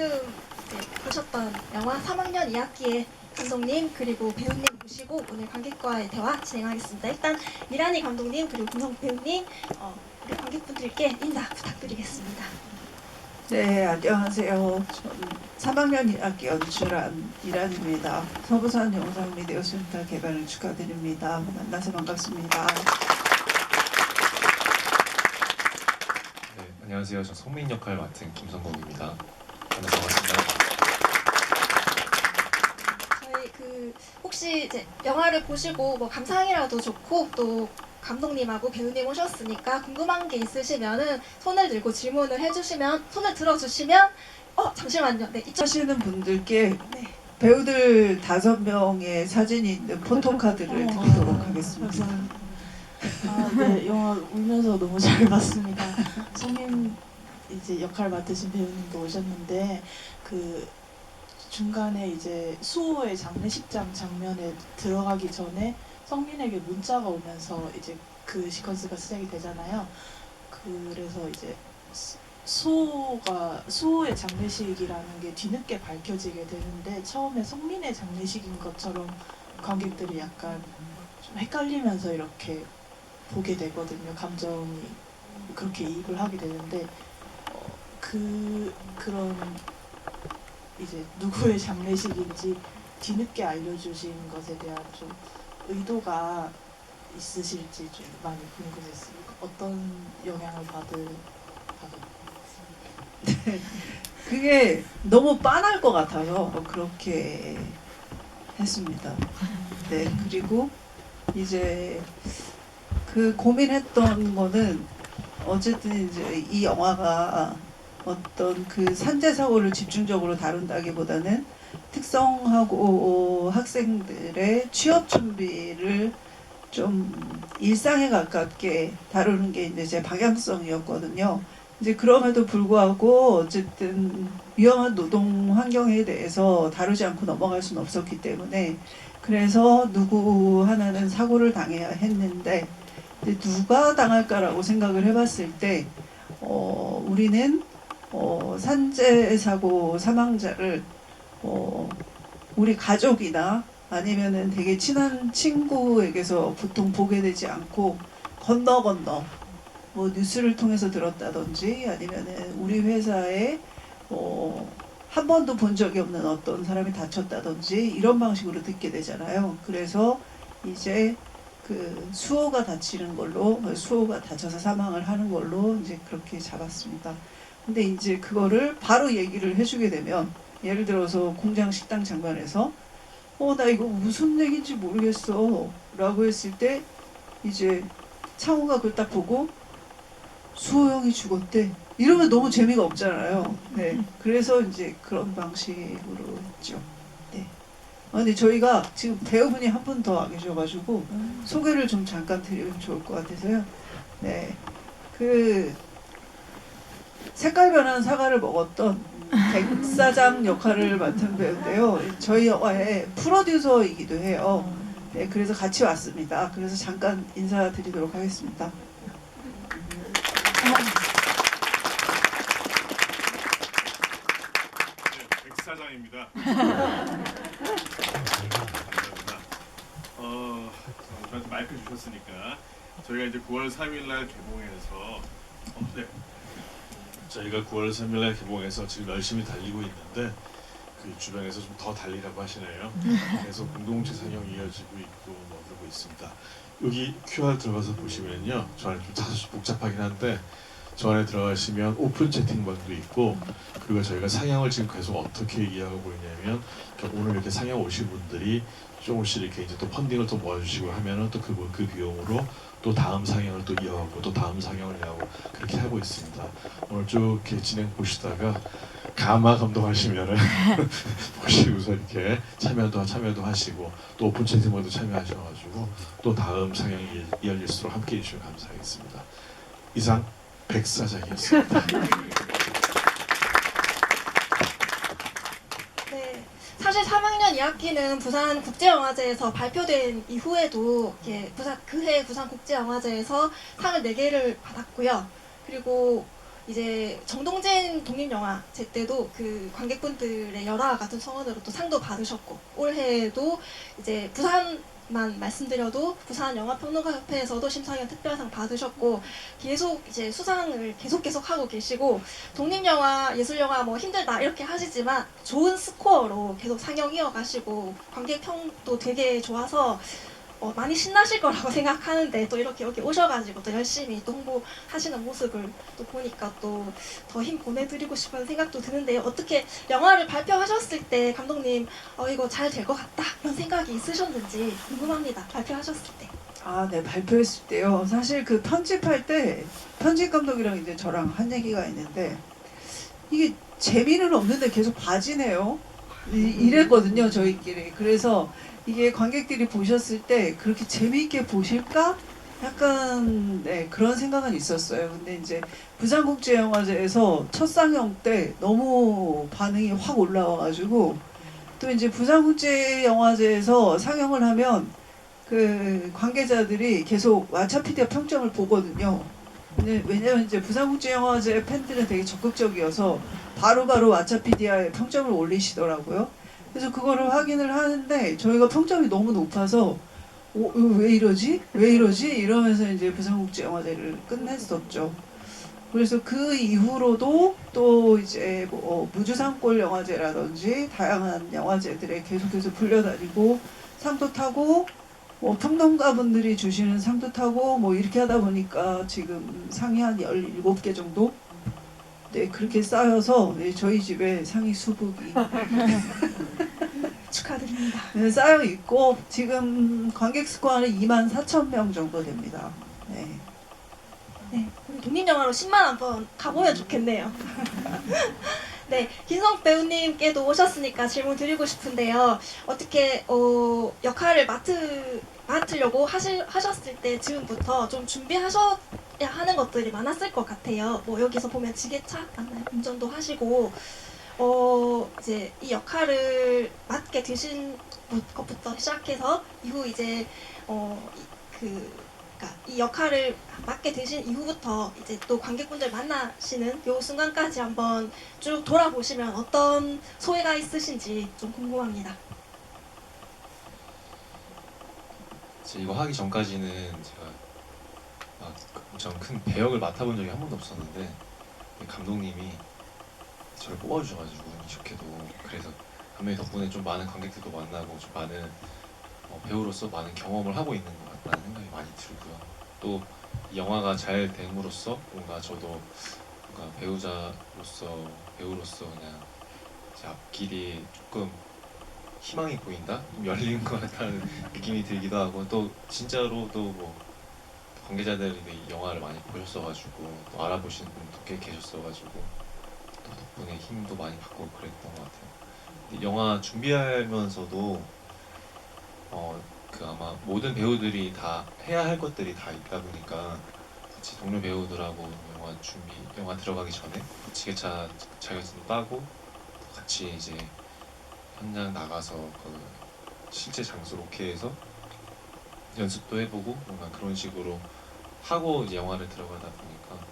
방금 보셨던 영화 3학년 2학기의 감독님 그리고 배우님 모시고 오늘 관객과의 대화 진행하겠습니다. 일단 미란이 감독님 그리고 김성 배우님 우리 관객분들께 인사 부탁드리겠습니다. 네, 안녕하세요. 저는 3학년 2학기 연출한 이란입니다. 서부산 영상미디어 센터 개관을 축하드립니다. 만나서 반갑습니다. 네, 안녕하세요. 저 성민 역할 맡은 김성국입니다. 만나서 반갑습니다. 저희 혹시 이제 영화를 보시고 뭐 감상이라도 좋고 또 감독님하고 배우님 오셨으니까 궁금한 게 있으시면은 손을 들고 질문을 해주시면 손을 들어주시면 잠시만요. 네, 하시는 분들께 네. 배우들 5명의 사진이 있는 포토카드를 드리도록 하겠습니다. 감사합니다. 네, 영화 울면서 너무 잘 봤습니다. 성민 이제 역할 맡으신 배우님도 오셨는데 그 중간에 이제 수호의 장례식장 장면에 들어가기 전에 성민에게 문자가 오면서 이제 그 시퀀스가 시작이 되잖아요. 그래서 이제 수호의 장례식이라는 게 뒤늦게 밝혀지게 되는데 처음에 성민의 장례식인 것처럼 관객들이 약간 좀 헷갈리면서 이렇게 보게 되거든요. 감정이 그렇게 이입을 하게 되는데 그런 이제 누구의 장례식인지 뒤늦게 알려주신 것에 대한 좀 의도가 있으실지 좀 많이 궁금했습니다. 어떤 영향을 받았습니까? 그게 너무 빤할 것 같아서 그렇게 했습니다. 네, 그리고 이제 그 고민했던 거는 어쨌든 이제 이 영화가 어떤 그 산재 사고를 집중적으로 다룬다기보다는 특성하고 학생들의 취업 준비를 좀 일상에 가깝게 다루는 게 이제 제 방향성이었거든요. 이제 그럼에도 불구하고 어쨌든 위험한 노동 환경에 대해서 다루지 않고 넘어갈 수는 없었기 때문에 그래서 누구 하나는 사고를 당해야 했는데 누가 당할까라고 생각을 해봤을 때 우리는 산재 사고 사망자를 우리 가족이나 아니면은 되게 친한 친구에게서 보통 보게 되지 않고 건너 뭐 뉴스를 통해서 들었다든지 아니면은 우리 회사에 한 번도 본 적이 없는 어떤 사람이 다쳤다든지 이런 방식으로 듣게 되잖아요. 그래서 이제 그 수호가 다쳐서 사망을 하는 걸로 이제 그렇게 잡았습니다. 근데 이제 그거를 바로 얘기를 해주게 되면 예를 들어서 공장 식당 장면에서 나 이거 무슨 얘기인지 모르겠어 라고 했을 때 이제 창호가 그걸 딱 보고 수호 형이 죽었대 이러면 너무 재미가 없잖아요. 네, 그래서 이제 그런 방식으로 했죠. 네. 근데 저희가 지금 배우분이 한 분 더 안 계셔가지고 소개를 좀 잠깐 드리면 좋을 것 같아서요. 네, 그 색깔 변한 사과를 먹었던 백사장 역할을 맡은 배우인데요. 저희 영화의 프로듀서이기도 해요. 네, 그래서 같이 왔습니다. 그래서 잠깐 인사드리도록 하겠습니다. 네, 백사장입니다. 감사합니다. 저한테 마이크 주셨으니까 저희가 이제 9월 3일날 개봉해서 네. 저희가 9월 3일날 개봉해서 지금 열심히 달리고 있는데 그 주변에서 좀 더 달리라고 하시네요. 그래서 공동체 상영 이어지고 있고 뭐 그러고 있습니다. 여기 QR 들어가서 보시면요, 저 안에 좀 다소 복잡하긴 한데 저 안에 들어가시면 오픈 채팅방도 있고 그리고 저희가 상영을 지금 계속 어떻게 얘기하고 있냐면 오늘 이렇게 상영 오신 분들이 조금씩 이렇게 이제 또 펀딩을 또 모아주시고 하면은 또 그 비용으로 또 다음 상영을 또 이어가고 또 다음 상영을 하고 그렇게 하고 있습니다. 오늘 쭉 이렇게 진행 보시다가 가마 감독하시면은 보시고서 이렇게 참여도 하시고 또 오픈 채팅방도 참여하셔가지고 또 다음 상영이 이어질수록 함께 해주시면 감사하겠습니다. 이상 백사장이었습니다. 네, 사실 3학년 2학기는 부산 국제영화제에서 발표된 이후에도 그해 부산 국제영화제에서 상을 4개를 받았고요. 그리고 이제 정동진 독립영화제 때도 그 관객분들의 열화와 같은 성원으로 또 상도 받으셨고, 올해도 이제 부산만 말씀드려도 부산 영화평론가협회에서도 심사위원 특별상 받으셨고, 계속 이제 수상을 계속 하고 계시고, 독립영화, 예술영화 뭐 힘들다 이렇게 하시지만 좋은 스코어로 계속 상영 이어가시고 관객평도 되게 좋아서 많이 신나실 거라고 생각하는데, 또 이렇게 여기 오셔가지고 또 열심히 또 홍보하시는 모습을 또 보니까 또 더 힘 보내드리고 싶은 생각도 드는데요. 어떻게 영화를 발표하셨을 때 감독님 이거 잘 될 것 같다 이런 생각이 있으셨는지 궁금합니다. 발표하셨을 때. 아, 네, 발표했을 때요. 사실 그 편집할 때 편집 감독이랑 이제 저랑 한 얘기가 있는데, 이게 재미는 없는데 계속 봐지네요. 이랬거든요, 저희끼리. 그래서 이게 관객들이 보셨을 때 그렇게 재미있게 보실까? 약간 네, 그런 생각은 있었어요. 근데 이제 부산국제영화제에서 첫 상영 때 너무 반응이 확 올라와가지고, 또 이제 부산국제영화제에서 상영을 하면 그 관계자들이 계속 왓챠피디아 평점을 보거든요. 근데 왜냐면 이제 부산국제영화제 팬들은 되게 적극적이어서 바로바로 왓챠피디아에 평점을 올리시더라고요. 그래서 그거를 확인을 하는데 저희가 평점이 너무 높아서 이거 왜 이러지? 왜 이러지? 이러면서 이제 부산국제영화제를 끝냈었죠. 그래서 그 이후로도 또 이제 뭐 무주산골 영화제라든지 다양한 영화제들에 계속해서 불려다니고 상도 타고, 뭐 평론가분들이 주시는 상도 타고, 뭐 이렇게 하다 보니까 지금 상이 한 17개 정도? 네, 그렇게 쌓여서 네, 저희 집에 상이 수북이 축하드립니다. 네, 쌓여 있고, 지금 관객 수가 한 24,000명 정도 됩니다. 네. 네, 우리 독립영화로 10만 한번 가보면 좋겠네요. 네, 김성 배우님께도 오셨으니까 질문 드리고 싶은데요. 어떻게 역할을 맡으려고 하셨을 때 지금부터 좀 준비하셔야 하는 것들이 많았을 것 같아요. 뭐 여기서 보면 지게차 맞나요? 운전도 하시고 이제 이 역할을 맡게 되신 것부터 시작해서 이후 이제 그러니까 이 역할을 맡게 되신 이후부터 이제 또 관객분들 만나시는 요 순간까지 한번 쭉 돌아보시면 어떤 소회가 있으신지 좀 궁금합니다. 이거 하기 전까지는 제가 막 엄청 큰 배역을 맡아본 적이 한 번도 없었는데, 감독님이 저를 뽑아주셔가지고 운이 좋게도, 그래서 감독님 덕분에 좀 많은 관객들도 만나고 좀 많은 배우로서 많은 경험을 하고 있는 것 같다는 생각이 많이 들고요. 또 이 영화가 잘 됨으로써 뭔가 저도 뭔가 배우로서 그냥 제 앞길이 조금 희망이 보인다? 좀 열린 것 같다는 느낌이 들기도 하고, 또 진짜로 또 뭐 관계자들이 이 영화를 많이 보셨어가지고 또 알아보시는 분도 꽤 계셨어가지고 또 덕분에 힘도 많이 받고 그랬던 것 같아요. 근데 영화 준비하면서도 그 아마 모든 배우들이 다 해야 할 것들이 다 있다 보니까 같이 동료 배우들하고 영화 들어가기 전에 지게차 자격증도 따고 같이 이제 현장 나가서 그 실제 장소 로케에서 연습도 해보고 뭔가 그런 식으로 하고 이제 영화를 들어가다 보니까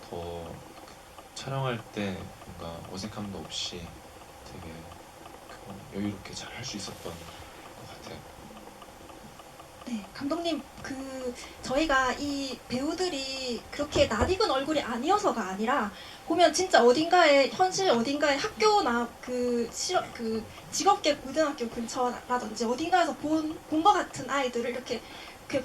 더 촬영할 때 뭔가 어색함도 없이 되게 여유롭게 잘 할 수 있었던 것 같아요. 네, 감독님 저희가 이 배우들이 그렇게 낯익은 얼굴이 아니어서가 아니라 보면 진짜 현실 어딘가에 학교나 그 직업계 고등학교 근처라든지 어딘가에서 본 것 같은 아이들을 이렇게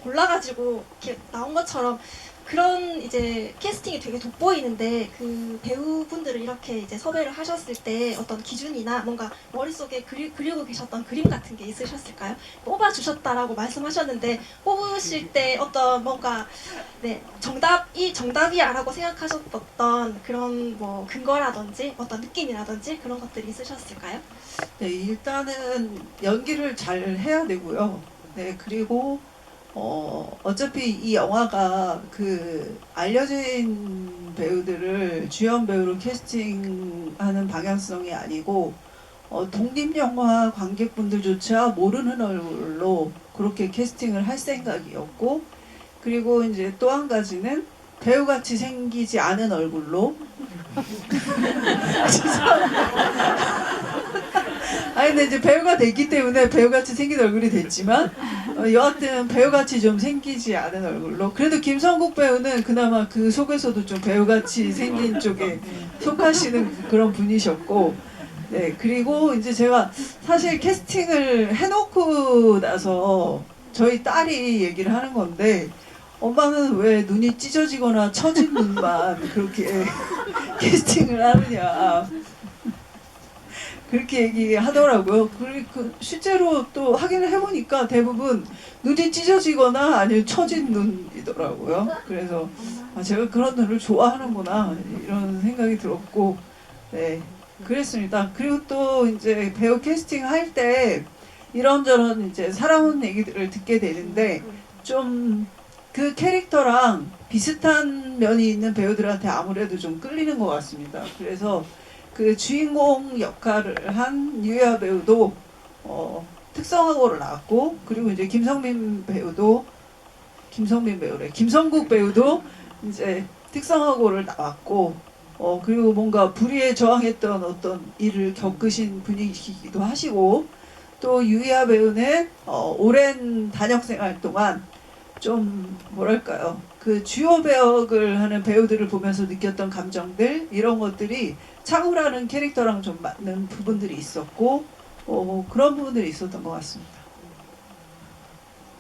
골라가지고 이렇게 나온 것처럼 그런 이제 캐스팅이 되게 돋보이는데, 그 배우분들을 이렇게 이제 섭외를 하셨을 때 어떤 기준이나 뭔가 머릿속에 그리고 계셨던 그림 같은 게 있으셨을까요? 뽑아주셨다라고 말씀하셨는데 뽑으실 때 어떤 뭔가 정답이 정답이야라고 생각하셨던 그런 뭐 근거라든지 어떤 느낌이라든지 그런 것들이 있으셨을까요? 네, 일단은 연기를 잘 해야 되고요. 네, 그리고 어차피 이 영화가 그 알려진 배우들을 주연 배우로 캐스팅하는 방향성이 아니고 독립영화 관객분들조차 모르는 얼굴로 그렇게 캐스팅을 할 생각이었고, 그리고 이제 또 한 가지는 배우같이 생기지 않은 얼굴로 아니 근데 이제 배우가 됐기 때문에 배우같이 생긴 얼굴이 됐지만 여하튼 배우같이 좀 생기지 않은 얼굴로 그래도 김성국 배우는 그나마 그 속에서도 좀 배우같이 생긴 쪽에 속하시는 그런 분이셨고 네 그리고 이제 제가 사실 캐스팅을 해놓고 나서 저희 딸이 얘기를 하는 건데 엄마는 왜 눈이 찢어지거나 처진 눈만 그렇게 캐스팅을 하느냐 그렇게 얘기하더라고요. 그리고 실제로 또 확인을 해보니까 대부분 눈이 찢어지거나 아니면 처진 눈이더라고요. 그래서 아, 제가 그런 눈을 좋아하는구나 이런 생각이 들었고, 네 그랬습니다. 그리고 또 이제 배우 캐스팅 할 때 이런저런 이제 살아온 얘기들을 듣게 되는데 좀 그 캐릭터랑 비슷한 면이 있는 배우들한테 아무래도 좀 끌리는 것 같습니다. 그래서 그 주인공 역할을 한 유야 배우도 특성화고를 나왔고 그리고 이제 김성국 배우도 이제 특성화고를 나왔고 그리고 뭔가 불의에 저항했던 어떤 일을 겪으신 분이기도 하시고 또 유야 배우는 오랜 단역 생활 동안 좀 뭐랄까요 그 주요 배역을 하는 배우들을 보면서 느꼈던 감정들 이런 것들이 창우라는 캐릭터랑 좀 맞는 부분들이 있었고 그런 부분들이 있었던 것 같습니다.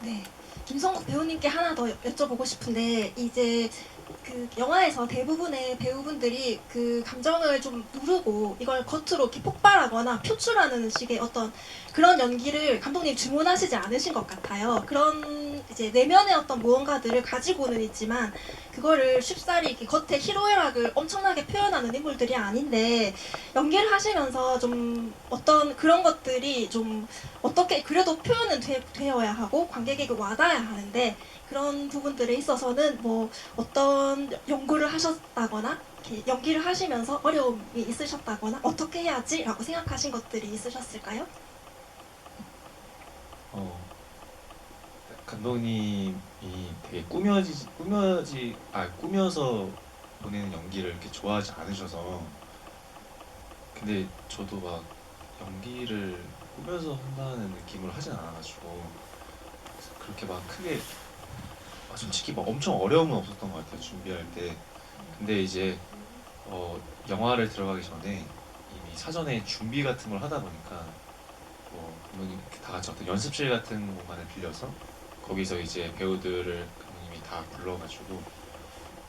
네, 김성국 배우님께 하나 더 여쭤보고 싶은데 이제 그 영화에서 대부분의 배우분들이 그 감정을 좀 누르고 이걸 겉으로 이렇게 폭발하거나 표출하는 식의 어떤 그런 연기를 감독님 주문하시지 않으신 것 같아요. 그런 이제 내면의 어떤 무언가들을 가지고는 있지만 그거를 쉽사리 이렇게 겉에 희로애락을 엄청나게 표현하는 인물들이 아닌데 연기를 하시면서 좀 어떤 그런 것들이 좀 어떻게 그래도 표현은 되어야 하고 관객에게 와닿아야 하는데 그런 부분들에 있어서는 뭐 어떤 연구를 하셨다거나 이렇게 연기를 하시면서 어려움이 있으셨다거나 어떻게 해야지라고 생각하신 것들이 있으셨을까요? 감독님이 되게 꾸며서 보내는 연기를 이렇게 좋아하지 않으셔서 근데 저도 막 연기를 꾸며서 한다는 느낌을 하진 않아가지고 그렇게 막 크게 솔직히 막 엄청 어려움은 없었던 것 같아요 준비할 때 근데 이제 영화를 들어가기 전에 이미 사전에 준비 같은 걸 하다 보니까 감독님 다 같이 어떤 연습실 같은 공간을 빌려서 거기서 이제 배우들을 감독님이 다 불러가지고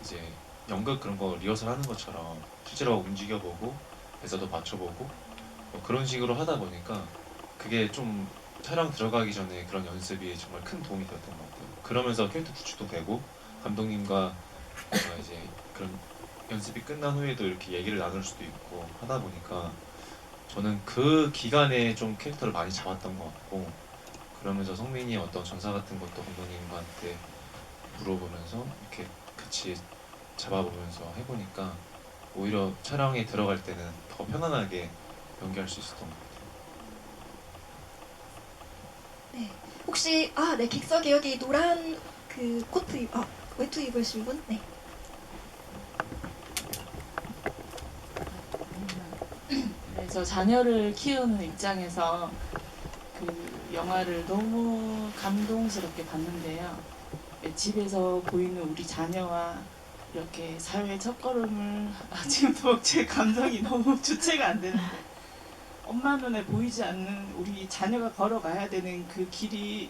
이제 연극 그런 거 리허설 하는 것처럼 실제로 움직여보고 대사도 맞춰보고 그런 식으로 하다 보니까 그게 좀 촬영 들어가기 전에 그런 연습이 정말 큰 도움이 되었던 것 같아요. 그러면서 캐릭터 구축도 되고 감독님과 이제 그런 연습이 끝난 후에도 이렇게 얘기를 나눌 수도 있고 하다 보니까 저는 그 기간에 좀 캐릭터를 많이 잡았던 것 같고 그러면서 성민이의 어떤 전사 같은 것도 감독님한테 물어보면서 이렇게 같이 잡아보면서 해보니까 오히려 촬영에 들어갈 때는 더 편안하게 연기할 수 있었던 것 같아요. 네. 혹시 네 객석에 여기 노란 그 코트 외투 입으신 분? 네. 네, 저 자녀를 키우는 입장에서 그 영화를 너무 감동스럽게 봤는데요. 집에서 보이는 우리 자녀와 이렇게 사회의 첫걸음을 지금도 제 감정이 너무 주체가 안 되는데 엄마 눈에 보이지 않는 우리 자녀가 걸어가야 되는 그 길이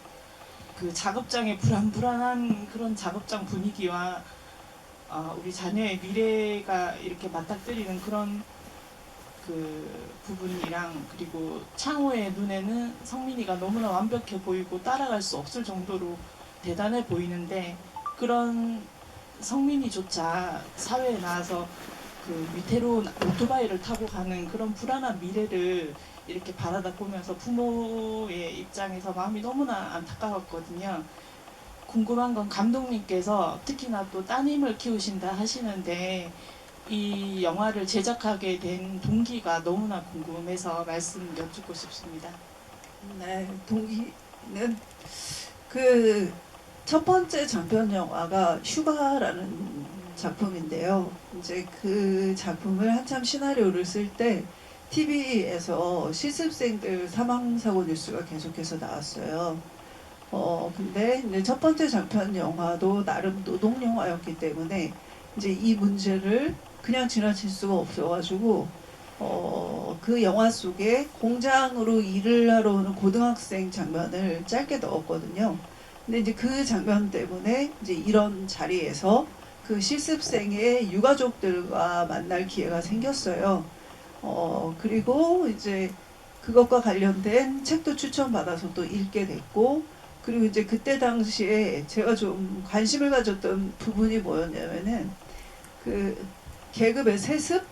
그 작업장의 불안불안한 그런 작업장 분위기와 우리 자녀의 미래가 이렇게 맞닥뜨리는 그런 그 부분이랑 그리고 창호의 눈에는 성민이가 너무나 완벽해 보이고 따라갈 수 없을 정도로 대단해 보이는데 그런 성민이조차 사회에 나와서 그 위태로운 오토바이를 타고 가는 그런 불안한 미래를 이렇게 바라다 보면서 부모의 입장에서 마음이 너무나 안타까웠거든요. 궁금한 건 감독님께서 특히나 또 따님을 키우신다 하시는데 이 영화를 제작하게 된 동기가 너무나 궁금해서 말씀 여쭙고 싶습니다. 네, 동기는 그 첫 번째 장편 영화가 휴가라는 작품인데요. 이제 그 작품을 한참 시나리오를 쓸 때 TV에서 실습생들 사망 사고 뉴스가 계속해서 나왔어요. 근데 이제 첫 번째 장편 영화도 나름 노동 영화였기 때문에 이제 이 문제를 그냥 지나칠 수가 없어가지고 그 영화 속에 공장으로 일을 하러 오는 고등학생 장면을 짧게 넣었거든요. 근데 이제 그 장면 때문에 이제 이런 자리에서 그 실습생의 유가족들과 만날 기회가 생겼어요. 그리고 이제 그것과 관련된 책도 추천받아서 또 읽게 됐고, 그리고 이제 그때 당시에 제가 좀 관심을 가졌던 부분이 뭐였냐면은 그 계급의 세습?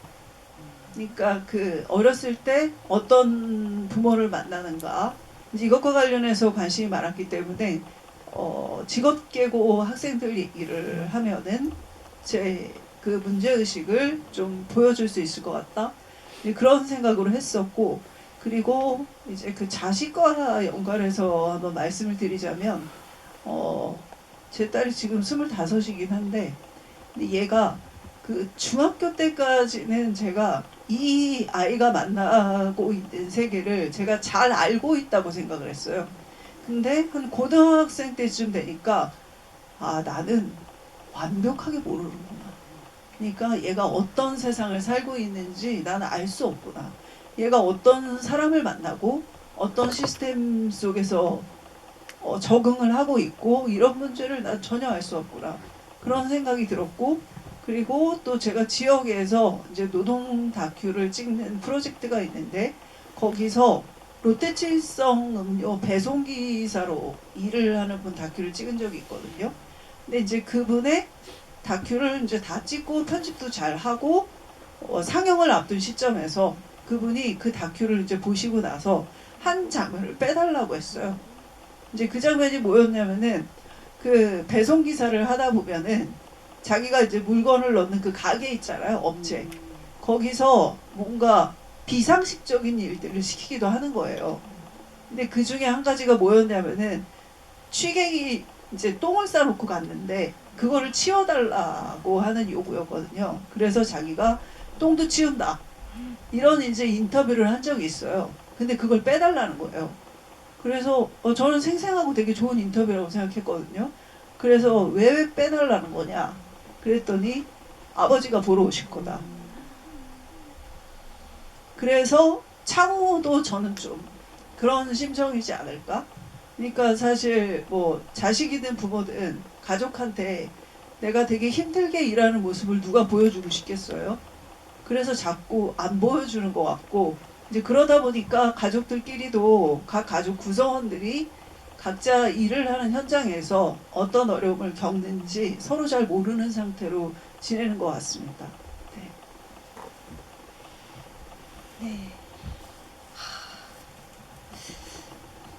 그러니까 그 어렸을 때 어떤 부모를 만나는가, 이제 이것과 관련해서 관심이 많았기 때문에 직업계고 학생들 얘기를 하면은 제 그 문제의식을 좀 보여줄 수 있을 것 같다. 그런 생각으로 했었고, 그리고 이제 그 자식과 연관해서 한번 말씀을 드리자면, 제 딸이 지금 25이긴 한데, 근데 얘가 그 중학교 때까지는 제가 이 아이가 만나고 있는 세계를 제가 잘 알고 있다고 생각을 했어요. 근데 한 고등학생 때쯤 되니까 아, 나는 완벽하게 모르는구나. 그러니까 얘가 어떤 세상을 살고 있는지 나는 알 수 없구나. 얘가 어떤 사람을 만나고 어떤 시스템 속에서 적응을 하고 있고 이런 문제를 난 전혀 알 수 없구나. 그런 생각이 들었고, 그리고 또 제가 지역에서 이제 노동 다큐를 찍는 프로젝트가 있는데 거기서 롯데칠성 음료 배송기사로 일을 하는 분 다큐를 찍은 적이 있거든요. 근데 이제 그분의 다큐를 이제 다 찍고 편집도 잘 하고 상영을 앞둔 시점에서 그분이 그 다큐를 이제 보시고 나서 한 장면을 빼달라고 했어요. 이제 그 장면이 뭐였냐면은 그 배송 기사를 하다 보면은 자기가 이제 물건을 넣는 그 가게 있잖아요, 업체. 거기서 뭔가 비상식적인 일들을 시키기도 하는 거예요. 근데 그 중에 한 가지가 뭐였냐면은 취객이 이제 똥을 싸놓고 갔는데 그거를 치워달라고 하는 요구였거든요. 그래서 자기가 똥도 치운다. 이런 이제 인터뷰를 한 적이 있어요. 근데 그걸 빼달라는 거예요. 그래서 저는 생생하고 되게 좋은 인터뷰라고 생각했거든요. 그래서 왜 빼달라는 거냐? 그랬더니 아버지가 보러 오실 거다. 그래서 창호도 저는 좀 그런 심정이지 않을까? 그러니까 사실 뭐 자식이든 부모든 가족한테 내가 되게 힘들게 일하는 모습을 누가 보여주고 싶겠어요? 그래서 자꾸 안 보여주는 것 같고, 이제 그러다 보니까 가족들끼리도 각 가족 구성원들이 각자 일을 하는 현장에서 어떤 어려움을 겪는지 서로 잘 모르는 상태로 지내는 것 같습니다. 네. 네.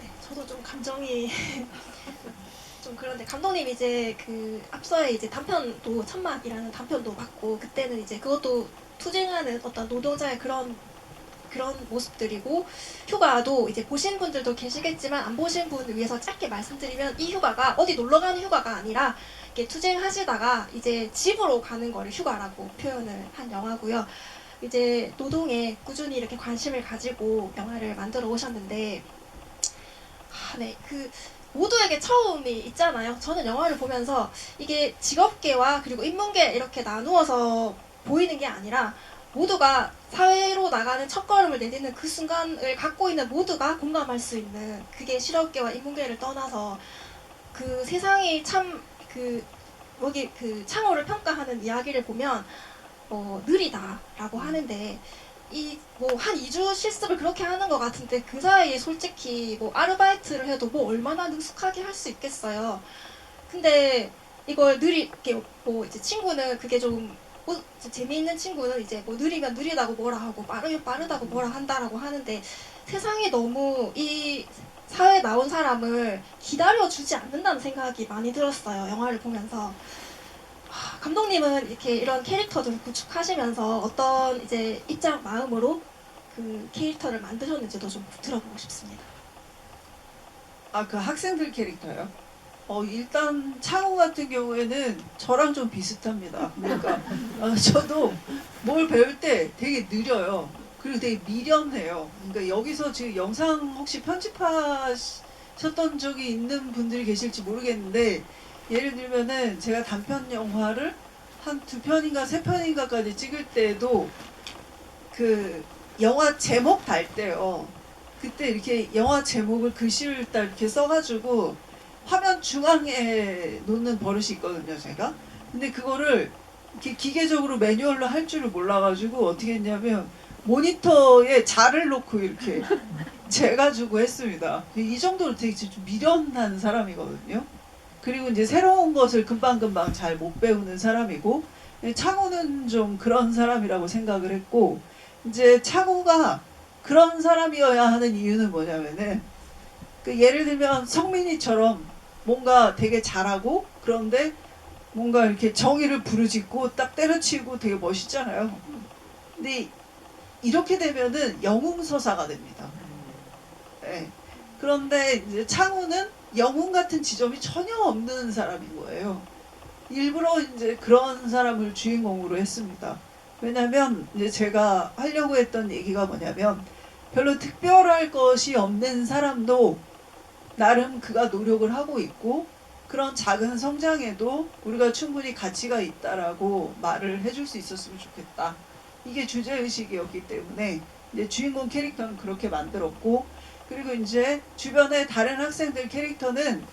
네, 저도 좀 감정이 좀 그런데 감독님 이제 그 앞서에 이제 단편도 천막이라는 단편도 봤고 그때는 이제 그것도 투쟁하는 어떤 노동자의 그런 모습들이고 휴가도 이제 보신 분들도 계시겠지만 안 보신 분을 위해서 짧게 말씀드리면 이 휴가가 어디 놀러 가는 휴가가 아니라 이렇게 투쟁하시다가 이제 집으로 가는 거를 휴가라고 표현을 한 영화고요. 이제 노동에 꾸준히 이렇게 관심을 가지고 영화를 만들어 오셨는데 네, 그 모두에게 처음이 있잖아요. 저는 영화를 보면서 이게 직업계와 그리고 인문계 이렇게 나누어서 보이는 게 아니라 모두가 사회로 나가는 첫걸음을 내딛는 그 순간을 갖고 있는 모두가 공감할 수 있는 그게 실업계와 인문계를 떠나서 그 세상이 참 그 여기 그 창호를 평가하는 이야기를 보면 느리다라고 하는데 이 뭐 한 2주 실습을 그렇게 하는 것 같은데 그 사이에 솔직히 뭐 아르바이트를 해도 뭐 얼마나 능숙하게 할 수 있겠어요. 근데 이걸 느리게 뭐 이제 친구는 그게 좀 재미있는 친구는 이제 뭐 느리면 느리다고 뭐라 하고 빠르면 빠르다고 뭐라 한다라고 하는데 세상이 너무 이 사회에 나온 사람을 기다려주지 않는다는 생각이 많이 들었어요. 영화를 보면서. 감독님은 이렇게 이런 캐릭터들을 구축하시면서 어떤 이제 입장 마음으로 그 캐릭터를 만드셨는지도 좀 들어보고 싶습니다. 아, 그 학생들 캐릭터요? 일단 창호 같은 경우에는 저랑 좀 비슷합니다. 그러니까 저도 뭘 배울 때 되게 느려요. 그리고 되게 미련해요. 그러니까 여기서 지금 영상 혹시 편집하셨던 적이 있는 분들이 계실지 모르겠는데, 예를 들면은 제가 단편 영화를 한 2편인가 3편인가까지 찍을 때도 그 영화 제목 달 때요. 그때 이렇게 영화 제목을 글씨를 딱 이렇게 써가지고 화면 중앙에 놓는 버릇이 있거든요, 제가. 근데 그거를 이렇게 기계적으로 매뉴얼로 할 줄을 몰라가지고 어떻게 했냐면 모니터에 자를 놓고 이렇게 재가지고 했습니다. 이 정도로 되게 좀 미련한 사람이거든요. 그리고 이제 새로운 것을 금방금방 잘 못 배우는 사람이고, 창호는 좀 그런 사람이라고 생각을 했고, 이제 창호가 그런 사람이어야 하는 이유는 뭐냐면은, 예를 들면 성민이처럼 뭔가 되게 잘하고, 그런데 뭔가 이렇게 정의를 부르짖고 딱 때려치고 되게 멋있잖아요. 근데 이렇게 되면은 영웅서사가 됩니다. 네. 그런데 이제 창호는 영웅 같은 지점이 전혀 없는 사람인 거예요. 일부러 이제 그런 사람을 주인공으로 했습니다. 왜냐면 이제 제가 하려고 했던 얘기가 뭐냐면, 별로 특별할 것이 없는 사람도 나름 그가 노력을 하고 있고, 그런 작은 성장에도 우리가 충분히 가치가 있다라고 말을 해줄 수 있었으면 좋겠다. 이게 주제의식이었기 때문에 이제 주인공 캐릭터는 그렇게 만들었고, 그리고 이제 주변의 다른 학생들 캐릭터는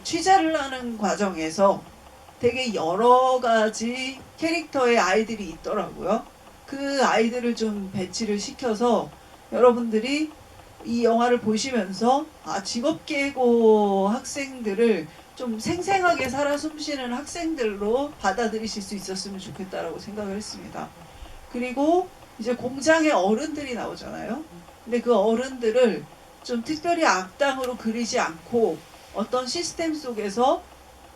취재를 하는 과정에서 되게 여러 가지 캐릭터의 아이들이 있더라고요. 그 아이들을 좀 배치를 시켜서 여러분들이 이 영화를 보시면서 직업계고 학생들을 좀 생생하게 살아 숨쉬는 학생들로 받아들이실 수 있었으면 좋겠다라고 생각을 했습니다. 그리고 이제 공장의 어른들이 나오잖아요. 근데 그 어른들을 좀 특별히 악당으로 그리지 않고 어떤 시스템 속에서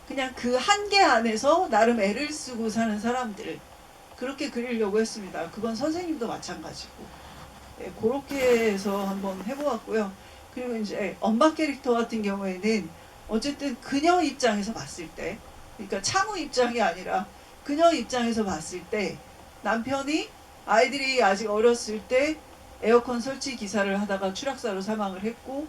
그냥 그 한계 안에서 나름 애를 쓰고 사는 사람들, 그렇게 그리려고 했습니다. 그건 선생님도 마찬가지고. 네, 그렇게 해서 한번 해보았고요. 그리고 이제 엄마 캐릭터 같은 경우에는 어쨌든 그녀 입장에서 봤을 때, 그러니까 창우 입장이 아니라 그녀 입장에서 봤을 때, 남편이 아이들이 아직 어렸을 때 에어컨 설치 기사를 하다가 추락사로 사망을 했고,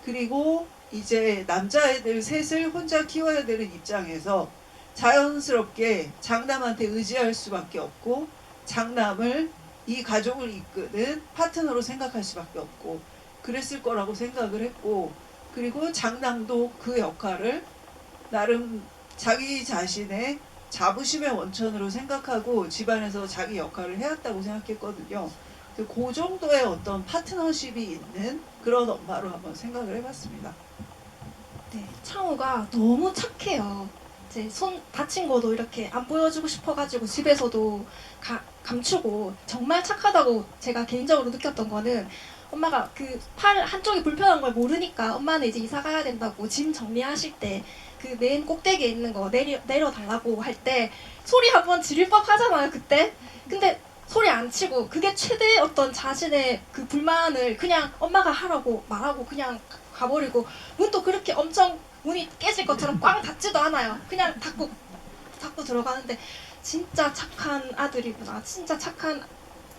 그리고 이제 남자애들 셋을 혼자 키워야 되는 입장에서 자연스럽게 장남한테 의지할 수밖에 없고, 장남을 이 가족을 이끄는 파트너로 생각할 수밖에 없고, 그랬을 거라고 생각을 했고, 그리고 장남도 그 역할을 나름 자기 자신의 자부심의 원천으로 생각하고 집안에서 자기 역할을 해왔다고 생각했거든요. 그 정도의 어떤 파트너십이 있는 그런 엄마로 한번 생각을 해봤습니다. 네, 창호가 너무 착해요. 이제 손 다친 거도 이렇게 안 보여주고 싶어가지고 집에서도 감추고, 정말 착하다고 제가 개인적으로 느꼈던 거는, 엄마가 그 팔 한쪽이 불편한 걸 모르니까 엄마는 이제 이사 가야 된다고 짐 정리하실 때 그 맨 꼭대기에 있는 거 내려달라고 할 때 소리 한번 지를 법 하잖아요, 그때. 근데 소리 안 치고, 그게 최대 어떤 자신의 그 불만을 그냥 엄마가 하라고 말하고 그냥 가버리고, 문도 그렇게 엄청 문이 깨질 것처럼 꽝 닫지도 않아요. 그냥 닫고 들어가는데, 진짜 착한 아들이구나, 진짜 착한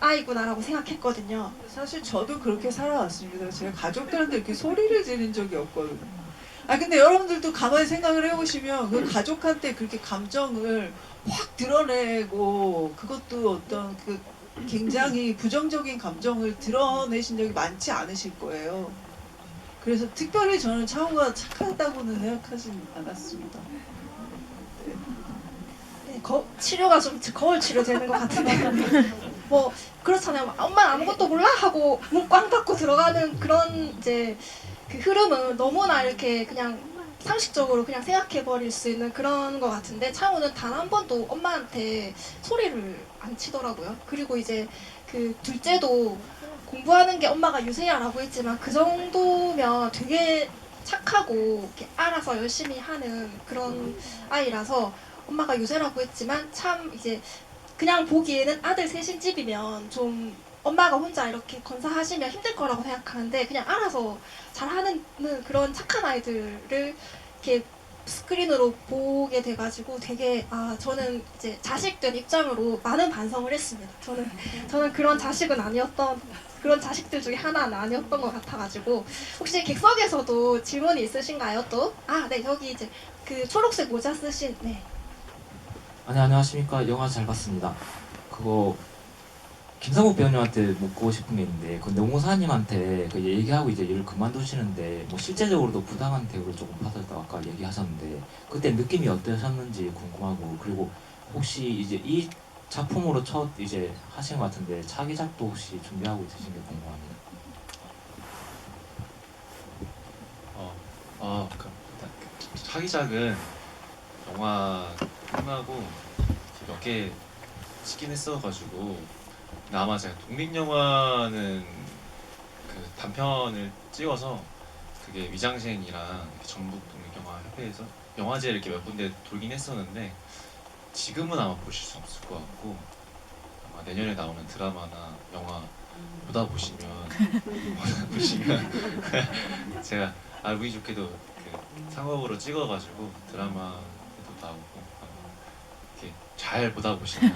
아이구나라고 생각했거든요. 사실 저도 그렇게 살아왔습니다. 제가 가족들한테 이렇게 소리를 지른 적이 없거든요. 근데 여러분들도 가만히 생각을 해보시면 그 가족한테 그렇게 감정을 확 드러내고, 그것도 어떤 그 굉장히 부정적인 감정을 드러내신 적이 많지 않으실 거예요. 그래서 특별히 저는 창호가 착하다고는 생각하진 않았습니다. 네, 치료가 좀 거울 치료 되는 것 같은데 뭐 그렇잖아요. 엄마 아무것도 몰라 하고 문 꽝 닫고 들어가는 그런 이제 그 흐름은 너무나 이렇게 그냥 상식적으로 그냥 생각해버릴 수 있는 그런 것 같은데, 창호는 단 한 번도 엄마한테 소리를 안 치더라고요. 그리고 이제 그 둘째도 공부하는 게 엄마가 유세야라고 했지만 그 정도면 되게 착하고 이렇게 알아서 열심히 하는 그런 아이라서, 엄마가 유세라고 했지만 참 이제 그냥 보기에는 아들 셋인 집이면 좀 엄마가 혼자 이렇게 건사하시면 힘들 거라고 생각하는데, 그냥 알아서 잘하는 그런 착한 아이들을 이렇게 스크린으로 보게 돼가지고 되게 저는 이제 자식된 입장으로 많은 반성을 했습니다. 저는 그런 자식은 아니었던 그런 자식들 중에 하나는 아니었던 것 같아가지고 혹시 객석에서도 질문이 있으신가요? 또 네 여기 이제 그 초록색 모자 쓰신 네. 아니 안녕하십니까. 영화 잘 봤습니다. 그거 김상욱 배우님한테 묻고 싶은 게 있는데 그 노무사님한테 그 얘기하고 이제 일을 그만두시는데 뭐 실제적으로도 부당한 대우를 조금 받았다고 아까 얘기하셨는데 그때 느낌이 어떠셨는지 궁금하고 그리고 혹시 이제 이 작품으로 첫 이제 하신 것 같은데 차기작도 혹시 준비하고 있으신 게 궁금합니다. 그 차기작은 영화 끝나고 몇 개 찍긴 했어가지고 근데 아마 제가 독립영화는 그 단편을 찍어서 그게 위장센이랑 이렇게 전북 독립영화협회에서 영화제 이렇게 몇 군데 돌긴 했었는데 지금은 아마 보실 수 없을 것 같고 아마 내년에 나오는 드라마나 영화 보다 보시면 제가 알기 좋게도 그 상업으로 찍어가지고 드라마에도 나오고 아마 이렇게 잘 보다 보시면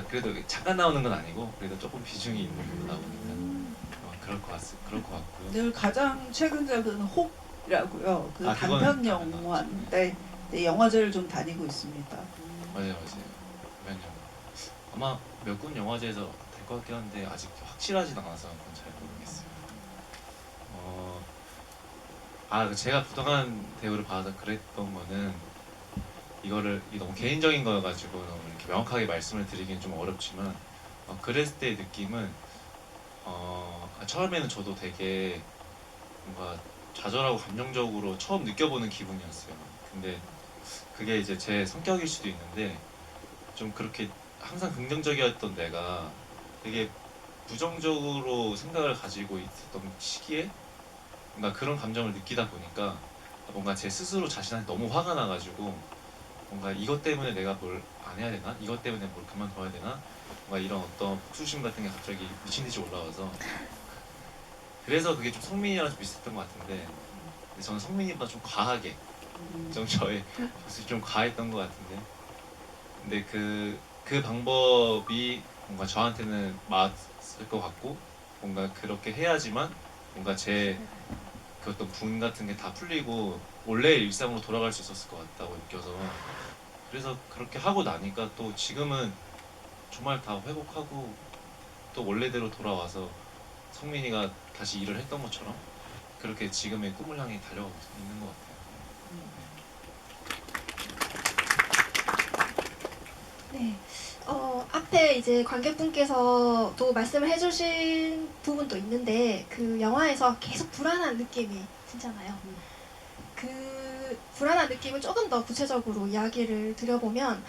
그래도 잠깐 나오는 건 아니고 그래도 조금 비중이 있는 걸로 나오니까 그럴 것 같고요. 늘 가장 최근작은 혹이라고요. 그 그거는 단편 영화인데 네, 영화제를 좀 다니고 있습니다. 맞아요. 그냥 아마 몇 군 영화제에서 될 것 같긴 한데 아직 확실하진 않아서 그건 잘 모르겠어요. 제가 부당한 대우를 받아서 그랬던 거는 이게 너무 개인적인 거여가지고 너무 이렇게 명확하게 말씀을 드리기는 좀 어렵지만 그랬을 때의 느낌은 처음에는 저도 되게 뭔가 좌절하고 감정적으로 처음 느껴보는 기분이었어요. 근데 그게 이제 제 성격일 수도 있는데 좀 그렇게 항상 긍정적이었던 내가 되게 부정적으로 생각을 가지고 있었던 시기에 뭔가 그런 감정을 느끼다 보니까 뭔가 제 스스로 자신한테 너무 화가 나가지고 뭔가 이것 때문에 내가 뭘 안 해야 되나? 이것 때문에 뭘 그만둬야 되나? 뭔가 이런 어떤 복수심 같은 게 갑자기 미친듯이 올라와서 그래서 그게 좀 성민이랑 좀 비슷했던 것 같은데 근데 저는 성민이보다 좀 과하게 좀 저의 모습이 좀 과했던 것 같은데 근데 그 방법이 뭔가 저한테는 맞을 것 같고 뭔가 그렇게 해야지만 뭔가 제 그 어떤 분 같은 게 다 풀리고 원래 일상으로 돌아갈 수 있었을 것 같다고 느껴서 그래서 그렇게 하고 나니까 또 지금은 정말 다 회복하고 또 원래대로 돌아와서 성민이가 다시 일을 했던 것처럼 그렇게 지금의 꿈을 향해 달려가고 있는 것 같아요. 네. 앞에 이제 관객분께서도 말씀을 해주신 부분도 있는데 그 영화에서 계속 불안한 느낌이 들잖아요. 그 불안한 느낌을 조금 더 구체적으로 이야기를 드려보면